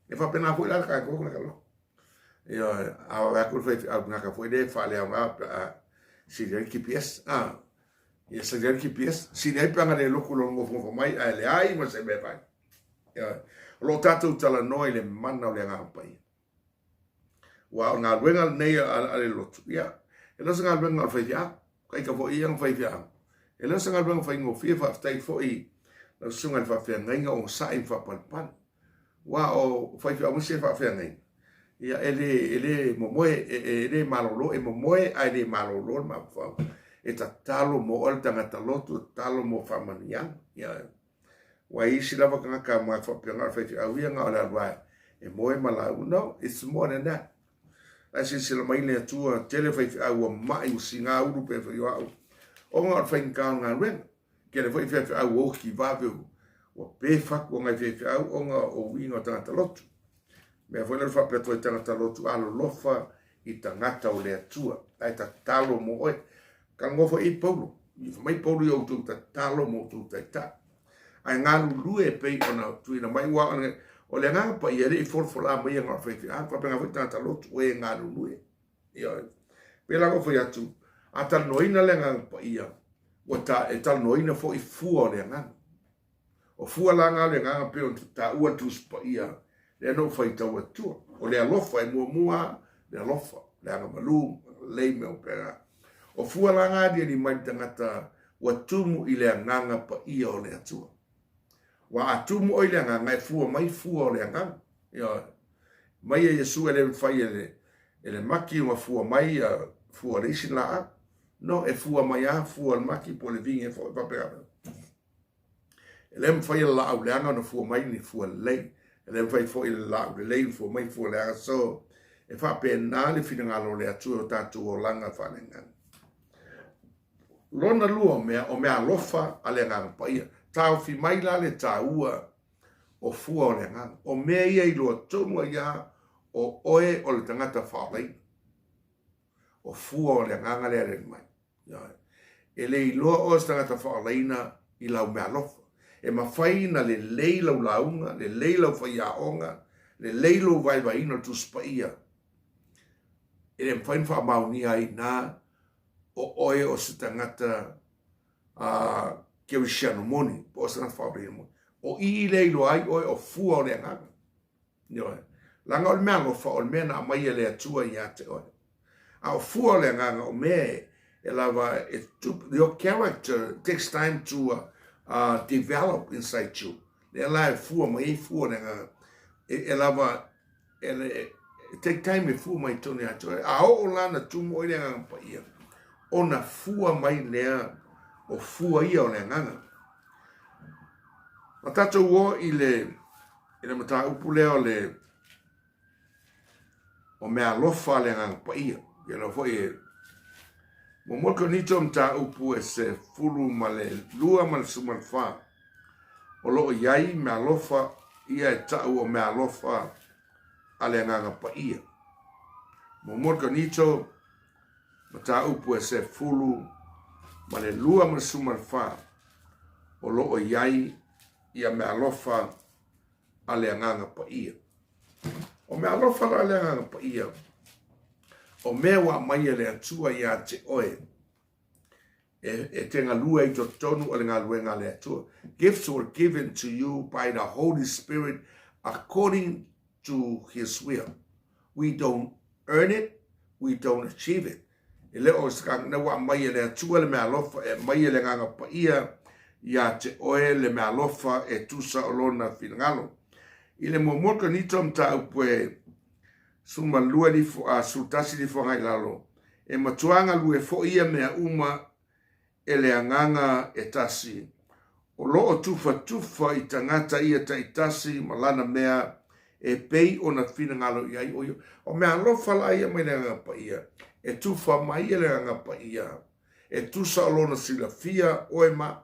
E fa pena foi la ka ko na kalo. E a ko foi a na ka foi de fa le a si le kipies. E se le kipies, si le panga le lokulo mo fo mai a le ai ma se be pai. Lo tatu tala noi le mana le nga pai. Wa nga wenga nei a le lotu. Ya. E lo nga wenga fa ya. Kai ka foi yang fa ya. E la sanga bang fai ngo fia fa tai foi la sunga fa fia ngai ngo sai fa pan wa o fai fa mo se fa fia ngai ia ele momoe ele malolo e momoe ai le malolo ma fa e ta talo mo ol tanga talotu talo mo fa mania ia wa isi la va ka ma fa pia nga fa a wi nga la wa e moe mala no it's more than that asi se la mai le tua tele fa a wa mai singa uru pe fa yo o ngā whain kā ngā ren, ke le whai whai au o ki wāweu, o pē whaku o ngai whai au o ngā o winga tangata lotu. Mea whai nere whapea toi tangata lotu alo lofa I tangata o lea tua, ai ta talo mo oe, ka ngofa I paulo, I whamai paulo I au tu ta talo mo tu ta ta. Ai ngā lulu e pei o nā tuina mai wā o le ngā pa I ere I forfola mai ngā whai whai, whapea ngā whai tangata lotu o e ngā lulu e. Pea lango whai atu, a tal noina le nga pa ia o ta e tal noina fo I fua le nga o fua la nga le nga pe o ta ua tu pa ia le no fai ta o tu o le alofa e mua le alofa le nga malu le me o pera o fua la nga dia ni mai tangata o tumu I le nga pa ia o le atua wa atumu o le nga mai fua o le nga ia mai e Yesu ele fai ele maki o fua mai fua le sila no e fua mai a fua maki po le vinge fo papera Ele mfai la au leanga na fua mai ni fua lei. Ele mfai fo ile la au lei fua mai fua leanga so. E fa pe na le fina ngalo le atu o tatu o langa fa nenga. Lona lua o mea lofa a le nganga pa ia. Tau fi mai la le taua o fua o le nganga. O mea ia i loa tonua ia o oe o le tangata whaalei. O fua o le nganga le are mai. E le i loa o le tangata whaaleina i lau mea lofa. E mawhai na le leilau launga, le leilau whaiaonga, le leilau vaivaina tu spaia. E le mwhain wha mauni ai nā o oe o se tangata Kerishano moni, po o se na whaaleina moni. O i leilo ai oe o fua o le nganga. Langa o le mea lofa o le mea na mai le atua i ate oe. A o fua o le nganga o mea e lava, your character takes time to develop inside you. Le la e fua mai e fua le nganga. E lava, take time e fua mai toni atu. A o lana tumo i le nganga pa ia. O na fua mai lea, o fua ia o le nganga. Ma tatou o i le mata upu leo le o mea lofa le nganga pa ia. Ia lo foi e mo moko nito mta upu e se fulu ma le lua ma le sumal fa. O lo iai mea lofa ia e tau o mea lofa a le nganga pa ia. Mo moko nito mta upu e se fulu ma le lua ma le sumal fa. O lo iai ia mea lofa a le nganga pa ia. O mea lofa a le nganga pa ia. O mea wa mai le atua ia te oe. E tenga lua i tonu o le ngā luenga le atua. Gifts were given to you by the Holy Spirit according to His will. We don't earn it, we don't achieve it. E leo skang na wa mai le atua le mea lofa e mai le nganga pa ia te oe le mea lofa e tusa o lona finangalo. I le momoka ni tom ta upue suma lua li fo a sultasi li fo ngai lalo. E matuanga lue fo ia mea uma e le anganga e tasi. O loo tufa i tangata ia ta itasi malana mea e pei o na finangalo ia i oio. O mea lofa la ia mai le anga pa ia. E tufa mai le anga pa ia. E tusa o lona sila fia o e ma.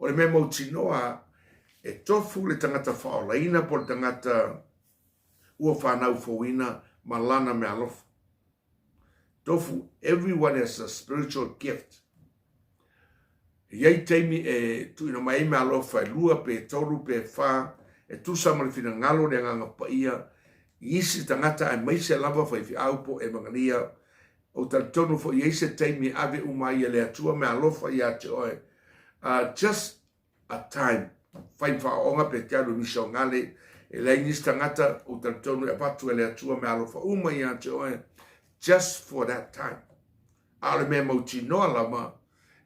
O le mea mautinoa e tofu le tangata whaolaina po le tangata ua whanau fowina malana me alofa. Tofu, everyone has a spiritual gift. Iei teimi e tuina mai me alofa e lua pe toru pe wha e tusa malifina ngalo le nganga pa ia isi tangata e maise lava whaifi aupo e mangania o tal tonu fo iese teimi ave umai e le atua me alofa ia te oe. Just a time. Whai whaonga pe te alu miso ngale e lei nis tangata o tal tonu e patu e le atua me alofa uma ia te oe. Just for that time. Ale me mauti noa lama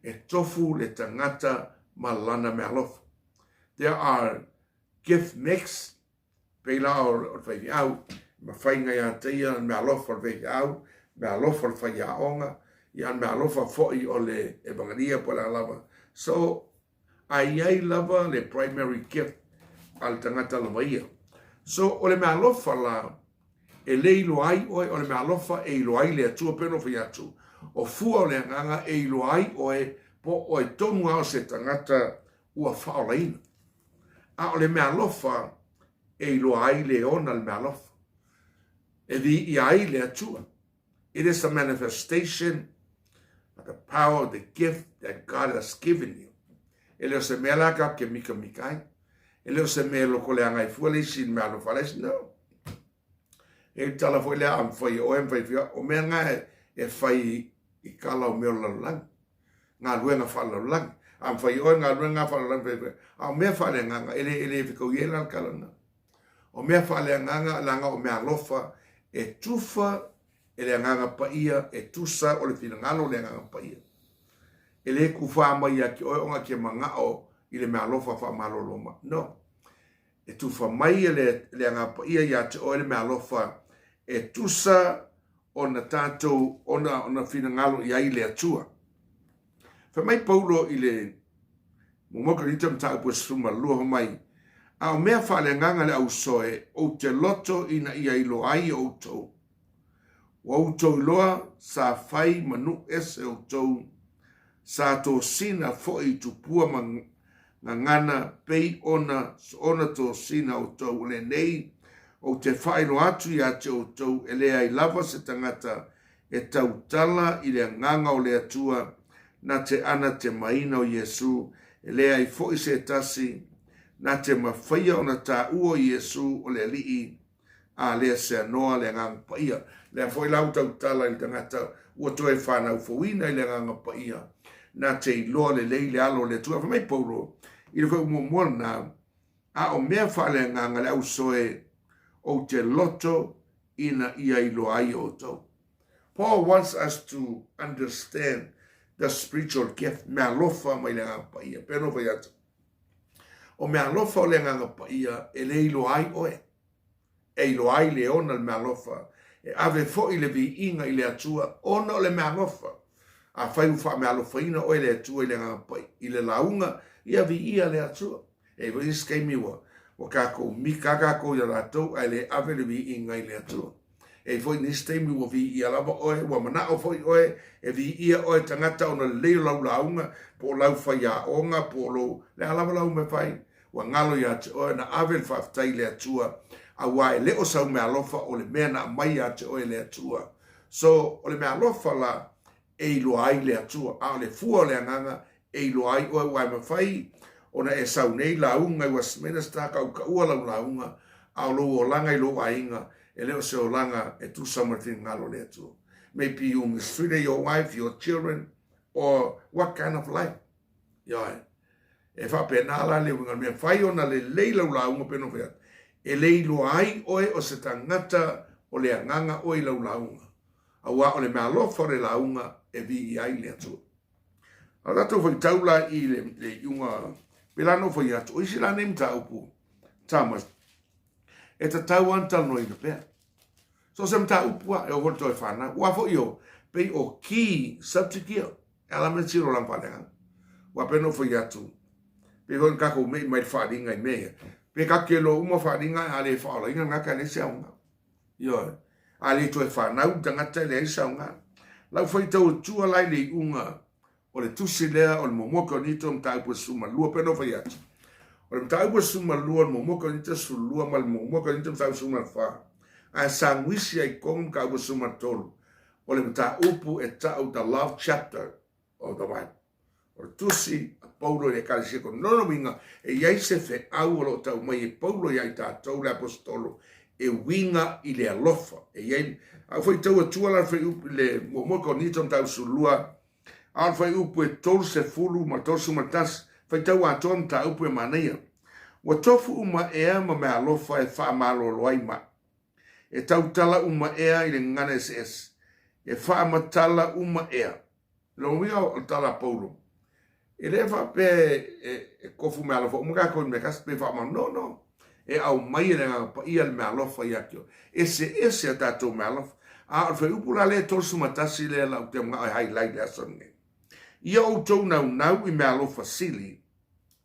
e tofu le tangata malana me alofa. There are gift mix peila o whai au ma whainga ia teia me alofa o whai au me alofa o whai aonga ia me alofa foi o le evangania po la lava. So ai lava le primary gift al tangata lava ia. So o le me alofa la e leilo ai oe o le me alofa e ilo ai le atua peno whai atu. O fua o le nganga e ilo ai oe po o e tonu ao se tangata ua whaolaina. A o le me alofa e ilo ai le ona le me alofa. E di i ai le atua. It is a manifestation of the power of the gift that God has given you. E leo se mea laka ke mika mikai. E leo se mea loko le angai fuale sin mea alofa les, no. E tala foi lea am fai o em fai fia. O mea ngai e fai i kala o meo lalang. Ngā luenga wha lalang. Am fai o ngā luenga wha lalang fai fai. A mea wha nganga ele whikau iela kalanga. O mea wha nganga langa o mea alofa e tufa e le nganga pa ia e tusa o le fina ngalo le nganga pa ia. E le ku wha mai a ki oe onga ki manga o i le mea alofa wha maloloma. No. E tufa mai e le nganga pa ia ia te oe le mea alofa e tusa o na tātou o na fina ngalo i ai le atua. Fa mai paulo i le Momoka ni tam ta pu suma lua mai. A o mea whale nganga le au soe o te loto ina ia ilo ai o tau. Wa o tau loa sa whai manu ese o tau. Sa tō sina fo i tupua ngana pei ona tō sina o tau le nei. O te whaino atu i ate o tau e lea i lava se tangata e tau tala i le nganga o le atua na te ana te maina o Yesu e lea i fo i se tasi na te mawhaia o na tā ua Yesu o le lii a lea se anoa le nganga paia. Lea fo i lau tau tala i tangata ua toe whanau fawina i le nganga paia na te iloa le lei le alo le tua. Whamai Paulo i le whau mua na a o mea whale nganga le au soe o te loto ina ia ilo ai o tau. Paul wants us to understand the spiritual gift. Mea lofa mai le nganga paia. Peno vai atu. O mea lofa o le nganga paia e le ilo ai oe. E ilo ai le ona le mea lofa. E ave fo i le vi inga i le atua. Ona o le mea lofa. A whai uwha mea lofa ina oe le atua i le nganga paia. I le launga ia vi ia le atua. E vai iskei miwa. Wa kako mi kako ya ratou ai le ave le vi inga i le atua. E foi niste mi wa vi ia lava oe wa mana o foi oe e vi ia oe tangata ona le lau launga po lau whaia onga po lo le alava lau me fai wa ngalo ya te oe na ave le whaftai le atua a wa e leo sau mea lofa o le mea na mai ya te oe le atua. So o le mea lofa la e ilo ai le atua a le fua le anganga e ilo ai oe wa me fai ona e sau nei launga i Westminster ka ua lau launga a lo o langa i lo ainga e leo se o langa e tu Martin ngalo le atua. Maybe you mistreated your wife, your children, or what kind of life? Ia e wha pena la le winga mea whai ona le leila ula unga peno whea. E leilo ai oe o se tangata o le anganga oe la ula unga. A wa o le mea lofa le la unga e vi i ai le atua. A rato whai taula i le unga pelano whai atu. O isi la name ta upu. Tamas. E ta tau anta no i na pea. So sem ta upua e o hoto e whana. Ua fo io, pei o ki subject element zero lang whanenga. Ua peno fo iatu. Pei hon kako mei mai wharinga i mea. Pei kakelo uma wharinga a le whaola inga ngaka le seaunga. Io, a le to e whanau tangata le seaunga. Lau fai tau tua lai le unga o le tusi lea o le momoka nito mta upua suma lua peno fo iatu. O le mta upua suma lua momoka nito su lua ma le momoka nito mta suma wha. A sangwisi ai kong ka upua suma tolu. O le mta upu e tau the love chapter of the Bible. O tusi a Paulo le kalisi ko nono winga e iai se fe au o lo tau mai e Paulo iai tātou le apostolo e winga i le alofa. E iai, a foi tau a tua la fai upu le momoka nito mta usulua. A fai upu e tolu se fulu ma tosu matas. Fai tau a ton ta upu e maneia. Wa tofu uma ea ma me alofa e wha malo loai ma. E tau tala uma ea i le ngana SS. E wha matala uma ea. Lo wia o tala Paulo. E le wha pe e kofu me alofa. Uma kako me kas pe wha ma no. E au mai le ngana pa ia le me alofa i akio. Ese a tatou me alofa. A alfa upula le tosu matasi le lau te mga ai highlight le asonge. Ia o tau nau i me alofa sili.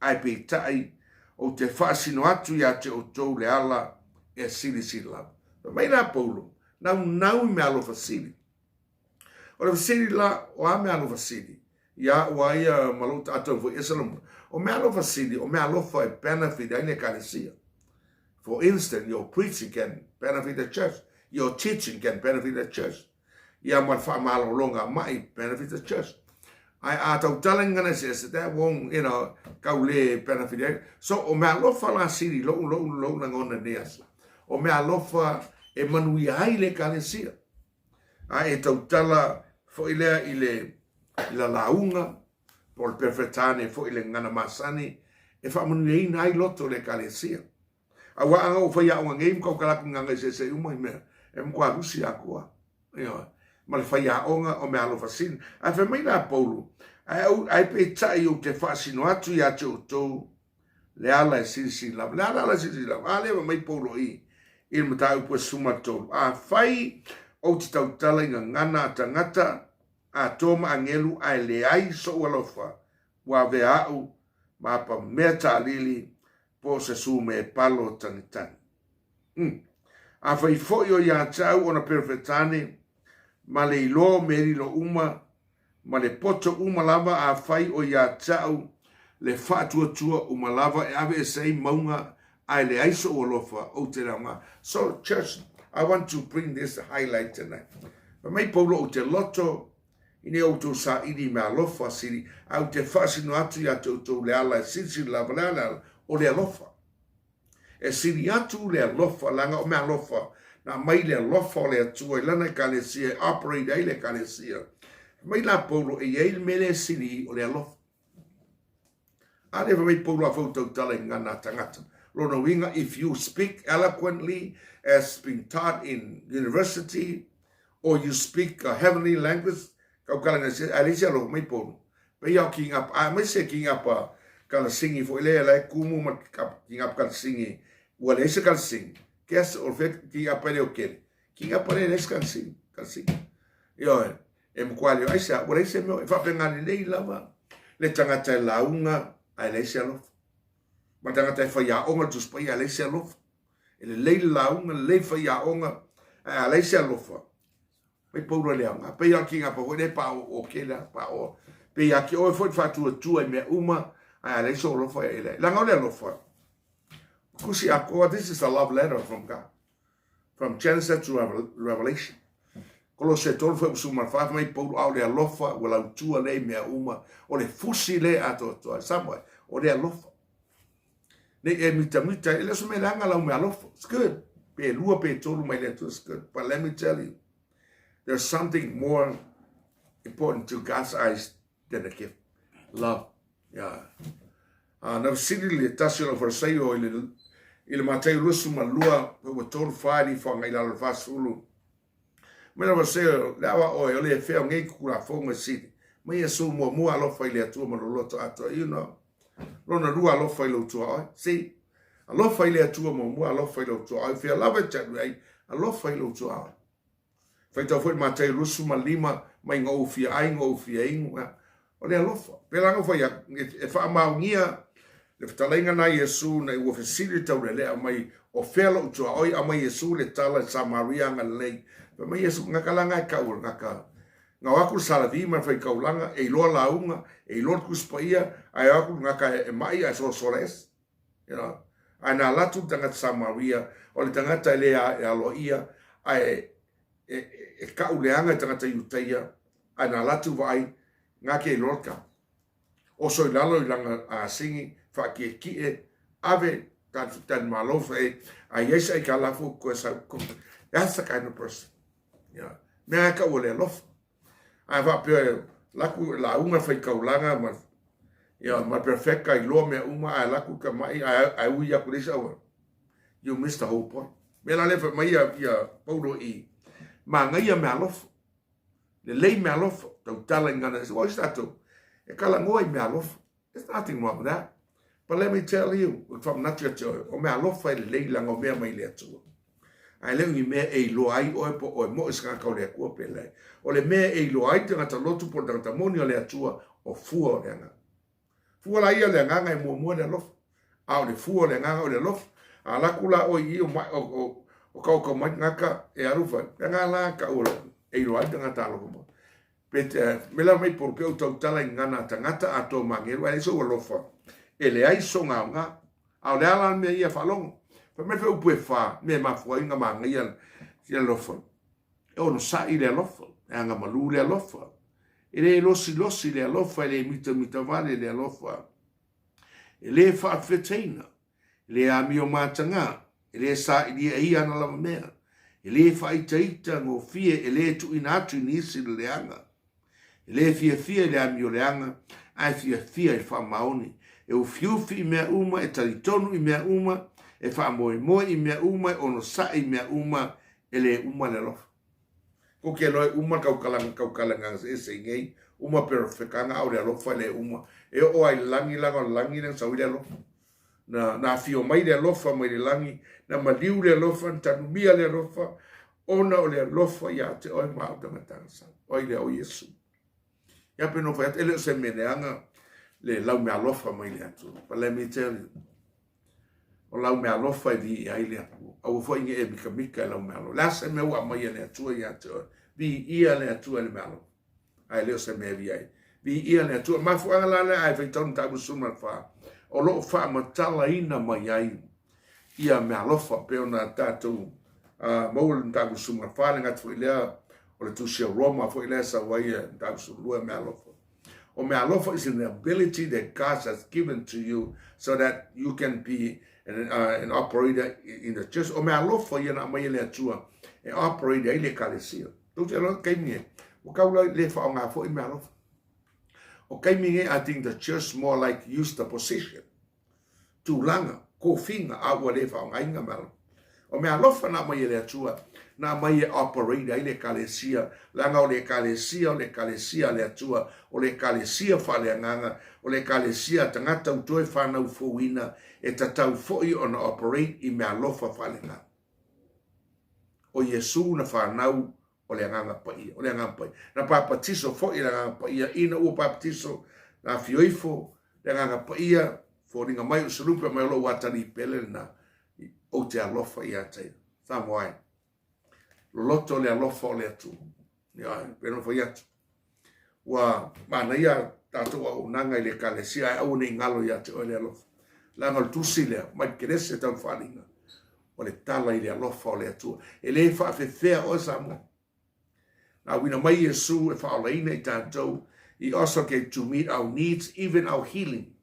Ai pe tai o te whaasino atu ia te o tau le ala e sili lau. Mai la Paulo, nau i me alofa sili. O le sili la, o a me alofa sili. Ia o aia malota atou fu esalom. O me alofa sili, o me alofa e benefit ai le kalesia. For instance, your preaching can benefit the church. Your teaching can benefit the church. Ia man wha malo longa mai benefit the church. I atau talangana says that won't, kau le benefit it. So o me alofa la sili lo na ngona neas. O me alofa e manui ai le kalesia. A e tau tala fo ilea i la launga por perfetane fo ile ngana masani e fa manui ai nai loto le kalesia. A wa anga o fai aunga ngeim kau kalaku nganga se umai mea. E mkwa rusi akua. Ma le fai aonga o me alofa sin. A fe mai la Paulo. Ai pe tai o te whaasino atu i ate o tau le ala e sisi lava. Le ala e sisi lava. A lewa mai Paulo i. I le mata upua suma tolu. A fai o te tau tala inga ngana a tangata a toma angelu ai le ai so alofa. Wa ve au ma pa mea tālili po se su me palo tangitani. A whai foi o ia tau o na perfetane, ma le ilo meri lo uma, ma le poto uma lava a whai o ia tau, le whātua tua uma lava e ave e sei maunga ai le aiso o lofa o te ranga. So church, I want to bring this highlight tonight. Ma mai paulo o te loto, ine o tō sa iri me alofa siri, au te whasino atu ia tō le ala e siri lava le ala o le alofa. E siri atu le alofa, langa o me alofa, na mai le alofa o le atua, i lana kalesia, operate ai le kalesia. Mai la paulo e eil mele siri o le alofa. Arewa mai paulo a whautau tala ngana tangata. Rona winga, if you speak eloquently, as being taught in university, or you speak a heavenly language, kau kalanga se alisia lo mai paulo. Pe ia king up, a mai se king up a kala singi fo ile la kumu mat king up kala singi. Wala ese kala sing. Kes or fet king up ele okele. King up ele ese kala sing, kala sing. Yo e mkwali ai sa, wala ese me fa pengani nei lava. Le tangata launga ai le ese lo. Ma tangata fa ya onga tu spa ya le ese lo. Ele le launga le fa ya onga ai le ese lo fa. Pe paulo le anga. Pe ia king up o le pa o kela pa o. Pe ia ki o foi fatu tu ai me uma ai le so lo fa ele. La ngole lo fa. Kusi ako, this is a love letter from God. From Genesis to Revelation. Kolose tolu fe usuma fa mai paulo au le alofa wala utua le me uma o le fusi le ato to somewhere o le alofa. Ne e mita ele so me langa la me alofa. It's good. Pe lua pe tolu mai le to it's good. But let me tell you, there's something more important to God's eyes than a gift. Love. Yeah. Na siri le tasio for sayo ile matei lusu malua o tolu fali fo ngai la fasulu. Mena vasayo lawa o le fe ngai kura fo ngai siri. Mai so mo alofa ile atu mo loto ato you know. Lona rua alofa ile tu ai. See. Alofa ile atu mo alofa ile tu ai fe lava chat ai alofa ile tu ai. Feita foi matei lusu malima mai ngo fia ai ngo fia inga. O le alofa. Pelanga foi e fa maungia le ftalenga na Yesu na ua fesiri tau le lea mai o fela utua oi a mai Yesu le tala Samaria nga lei. Pa mai Yesu ngakalanga e kaur ngaka. Nga waku salavi ma fai kaulanga e loa launga e loa kuspaia ai waku ngaka e mai a so sores. You know. Ai na latu tangata Samaria o le tangata lea e aloia ai e kauleanga tangata Iutaia ai na latu vai ngake e lorka. O so ilalo ilanga a singi fa ki e ave tan malofa e a yes e kala fu ko sa ko that's the kind of person yeah me ka ole lof a va pe la una fa kaulanga ma yeah ma perfecta I lo me uma a la ku ka mai a u ya kulisa you missed the whole point me la le fa mai ya paulo I ma ngai ya me lof le lei me lof to talenga na so is that to e kala ngoi me lof there's nothing wrong with that. But let me tell you, from nature to o me alofa le lang o me mai le tu. Ai le ngi me e lo ai o po o mo ska ka le ko pele. O le me e lo ai tanga ta lotu por tanga monio le atua o fuo le nga. Fuo la ia le nga ngai mo le lof. A o le fuo le nga o le lof. A la kula o I o ka mai ngaka e arufa. Nga la ka o e lo ai tanga ta lo mo. Pete me la mai por pe o tala ngana tangata ato mangelo ai so lofa. Ele ai songa nga au le ala me ia falong pa me fe upu fa me ma foi nga manga ia ia lofa e ono sa I le lofa e nga malu le lofa ele losi le lofa ele mita vale le lofa ele fa fetina ele amio matanga ele sa ia na la me ele fa itaita ngo fie ele tu inatu nisi le anga ele fie le amio le anga ai fie fa maoni e o fiufi I mea uma, e taritonu I mea uma, e wha moe I mea uma, e ono sa I mea uma, e le uma le lofa. Ko ke loe uma kaukalanga e se ngei, uma perfekanga au le lofa le uma, e o ai langi na sau le lofa. Na fio mai le lofa mai le langi, na maliu le lofa, tanumia le lofa, ona o le lofa ya te oi mautanga tangasa, oi le o Yesu. Ya peno fa ele se meneanga, le lau me alofa mai le atu. But let me tell you, o lau me alofa I vi ai le atu. Au fo inge e mika mika e lau me alofa. Lasa me ua mai le atu I atu. Vi ia le atu e le me alofa. Ai leo se me vi ai. Vi ia le atu. Ma fu angala le ai fai tonu tabu suma fa. O loo fa matala ina mai ai. Ia me alofa pe ona tātou. Maul tabu suma fa le ngatu ilea. O le tusia Roma fo ilea sa waia tabu suma lua me alofa. O me alofa is an ability that God has given to you so that you can be an operator in the church. O me alofa ia na mai le atua. An operator ile kalesia. Don't you know kaimi? O kaula le fa nga fo me alofa. O kaimi I think the church more like use the position. Tulanga, ko finga awa le fa nga inga mal. O me alofa na mai le atua. Na mai operator ile kalesia. Langa o le kalesia le atua. O le kalesia fa le nganga. O le kalesia tangata utoe whanau fōina. E tatau fōi ona operate I me alofa fa le nganga. O Yesu na whanau o le nganga pai. O le nganga pai. Na papatiso fōi le nganga pai. Ina ua papatiso na fioifo le nganga pai. Fō ringa mai o salupe mai lo watani pele na o te alofa I atai. Samoai. Loto le alofa o le atu. Ia, pero foi atu. Wa mana ia tatou au nanga I le kalesia au nei ngalo ia te o le alofa. Langa le tusi lea, mai kerese tau whalinga. O le tala I le alofa o le atu. E le whaafewhea o Samoa. Na wina mai Yesu e whaolaina I tātou. He also came to meet our needs, even our healing.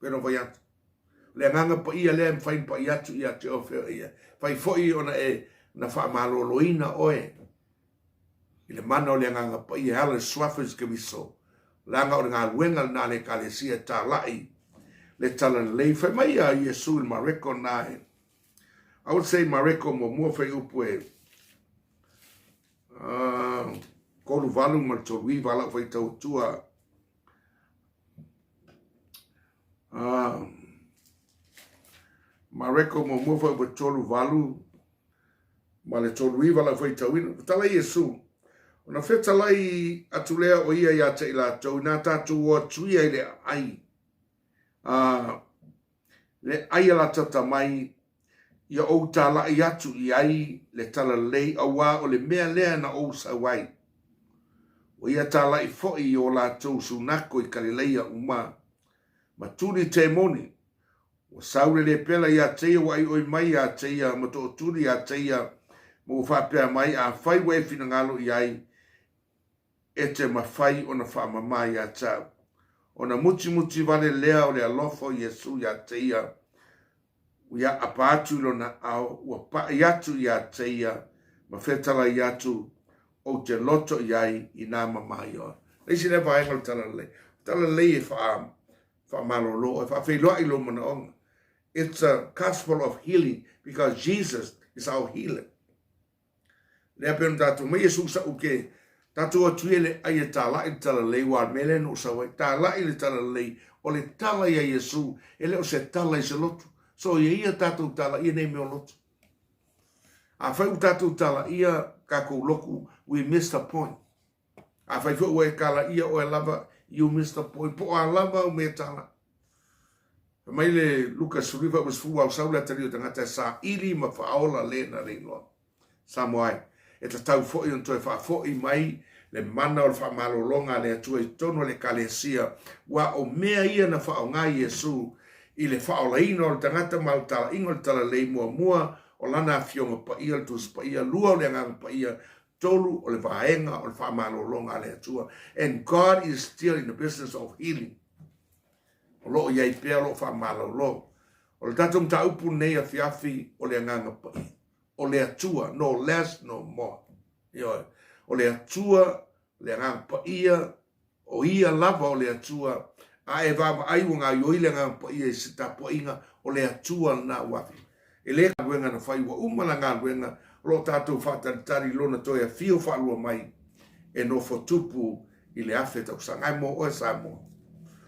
Pero foi atu. Le nganga pa ia lea mwhain pa iatu ia te ofeo ia. Whai foi ona e na wha maloloina oe. I le mana o le nganga pa ia hala swafers ke miso. Langa o le ngā luenga na le kalesia tā lai. Le tala lei. Whai mai a Yesu il mareko nae. I would say mareko mo mua whai upu e. Kolu valu ma torui vala whai tau tua. Mareko mo mua whai upu tolu valu. Ma le torui vala whai tau ina. Tala Yesu. Ona whetalai atulea o ia ia te ila tau. Nā tātou o tuia I le ai. Le ai ala tata mai. Ia o tala I atu I ai. Le tala lei awa o le mea lea na o sa wai. O ia tala I foi o la tau sunako I kalileia uma. Ma turi te moni. O saure le pela ia teia wa I oi mai ia teia. Ma to turi ia teia. Mo whapea mai a whai wei whina ngalo I ai. E te mawhai o na whamama ia tau. O na muti vale lea o le alofo Yesu ia teia. Ia apatu lo na au. Ua pa iatu ia teia. Ma whetala iatu. O te loto iai I nā mama ia. Leisi le vai ngal tala le. Tala le e wha malolo. E wha wheloa I lo mana onga. It's a gospel of healing. Because Jesus is our healer. Lea pēnu tātou mai Yesu sa uke. Tātou atuia le aia tāla I tala lei wā mele no sa wai. Tāla I le tala lei. O le tala ia Yesu. Ele o se tala I se lotu. So ia tātou tala ia nei meo lotu. A whai u tātou tala ia kako loku. We missed the point. A whai fu e kala ia o e lava. You missed the point. Po a lava o me tala. Mai le Lucas River was fu au saula tari o tangata sa ili ma whaola le na reinoa. Samoai. E ta tau fōi on toi wha fōi mai le mana o le wha malolonga le atua I tono le kalesia wa o mea ia na wha o ngā Yesu I le wha o laina o le tangata mautala ingo le tala lei mua o lana fionga pa ia le tus pa ia lua o le nganga pa ia tolu o le vaenga o le wha malolonga le atua. And God is still in the business of healing. O loo iai pēa lo wha malolo. O le tatum ta upu nei a fiafi o le nganga pa ia. O le atua, no less, no more. Ioi. O le atua, le nganga pa ia, o ia lava o le atua, a e vama aiwa ngā ioi le nganga pa ia I se tapo inga, o le atua na wafi. E le ka wenga na whaiwa umana ngā wenga, lo tātou whātaritari lona toi a whio whalua mai, e no fotupu I le awhe tau sa ngai mo oe sa mo.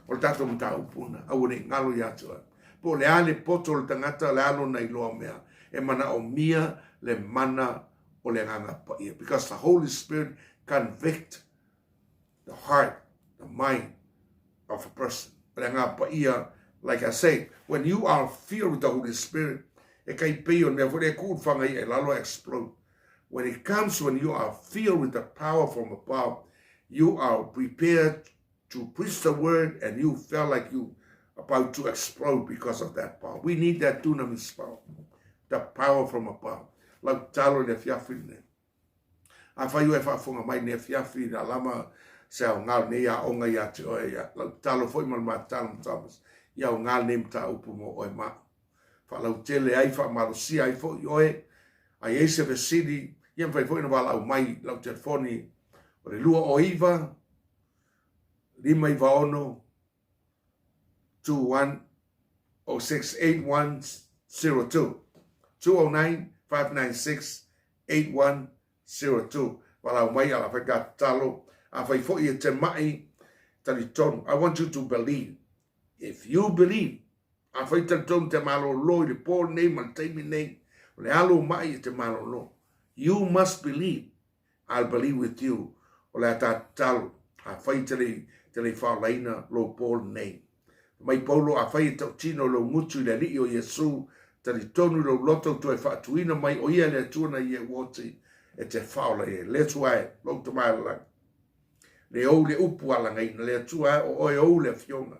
O le tātou mta upuna, au ne ngalo I atua. Po le ale poto le tangata, le alo na iloa mea. E mana o mia le mana o le nganga pa ia. Because the Holy Spirit convict the heart, the mind of a person. Like I say, when you are filled with the Holy Spirit, explode. When it comes, when you are filled with the power from above, you are prepared to preach the word, and you feel like you about to explode because of that power. We need that dunamis power, the power from above. Like talo le fiafine. Afa you efa fonga mai ne fiafine alama se ngal ne ya onga ya te o ya. Like talo foi mal matal Thomas. Ya ngal nem ta upu mo o ma. Fa lau tele ai fa marusia ai fo yoe. Ai ese vesidi, iem fai foi no vala mai lau telefoni. O le lua o iva. Lima iva ono 21068102 209-596-8102. Wala mai ala fai talo a fai fo i te mai tali tonu. I want you to believe. If you believe, a fai tali tonu te malo lo i le Paul name al teimi name le alo mai i te malo lo. You must believe. I'll believe with you. O le ata talo a fai tali whaalaina lo Paul name. Mai Paulo a whai tau tino lo ngutu le li o Yesu, tari tonu lo loto tu e whaatuina mai o ia le tuana i e woti e te whaola e. Le tuae, lo te mai lang. Le ou le upu ala ngai, le tuae o oe ou le fionga.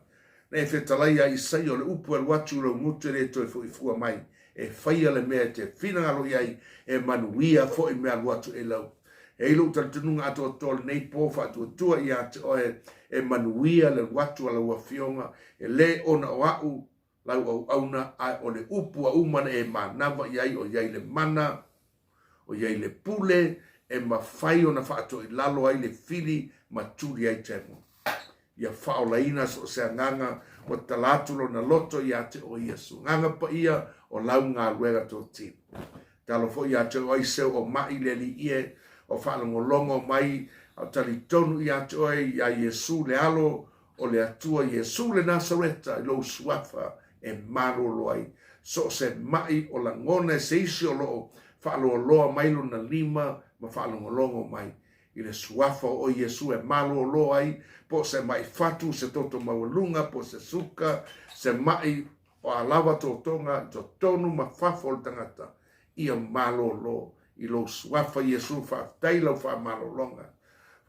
Ne whetalaia i sai o le upu e watu lo ngutu le tu e fua mai. E whaia le mea te whinangalo iai e manuia fo i mea watu e lau. E ilo tantununga ato tol nei pofa ato tua i ate oe e manuia le watu ala ua fionga e le ona o au lau au auna o le upu a umana e manava iai o iai le mana o iai le pule e mawhai ona whaato i lalo ai le fili maturi ai temo. Ia whaolaina so se nganga o talatulo na loto i ate o Iesu. Nganga pa ia o lau ngā luega tō tino. Talo fo i ate o aiseo o mai le li ie o whaalongolongo mai au tali tonu i atoe i a Yesu le alo o le atua Yesu le Nasareta i lo suafa e marolo ai. So se mai o la ngone se isi o loo whaaloloa mailo na lima ma whaalongolongo mai. I le suafa o Yesu e marolo ai po se mai fatu se toto mawalunga po se suka se mai o alawa totonga to tonu ma fafol tangata i a marolo i lo suafa Yesu whaatai lau whaamarolonga.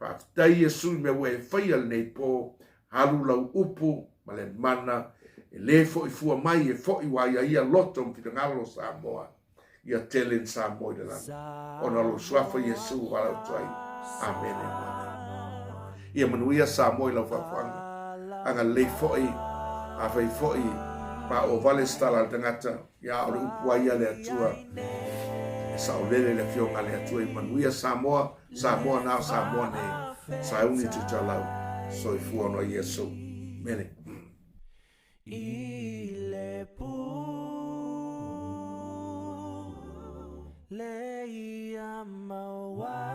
Whaatai Yesu me we whaia nei po haru lau upu ma le mana e le fo i fua mai e fo i waia ia loto mfitangalo Samoa ia telen Samoa de lana. Ona lo suafa Yesu wala tuai. Amen. Ia manuia Samoa lau whaafuanga. Anga le fo i a whai fo i pa o vale stala tangata ia o le upu waia le atua. Saulele le fionga le atua i manuia Samoa na Samoa ne sauni tu talau so i fua no Yesu mene Ile pu le ia mawa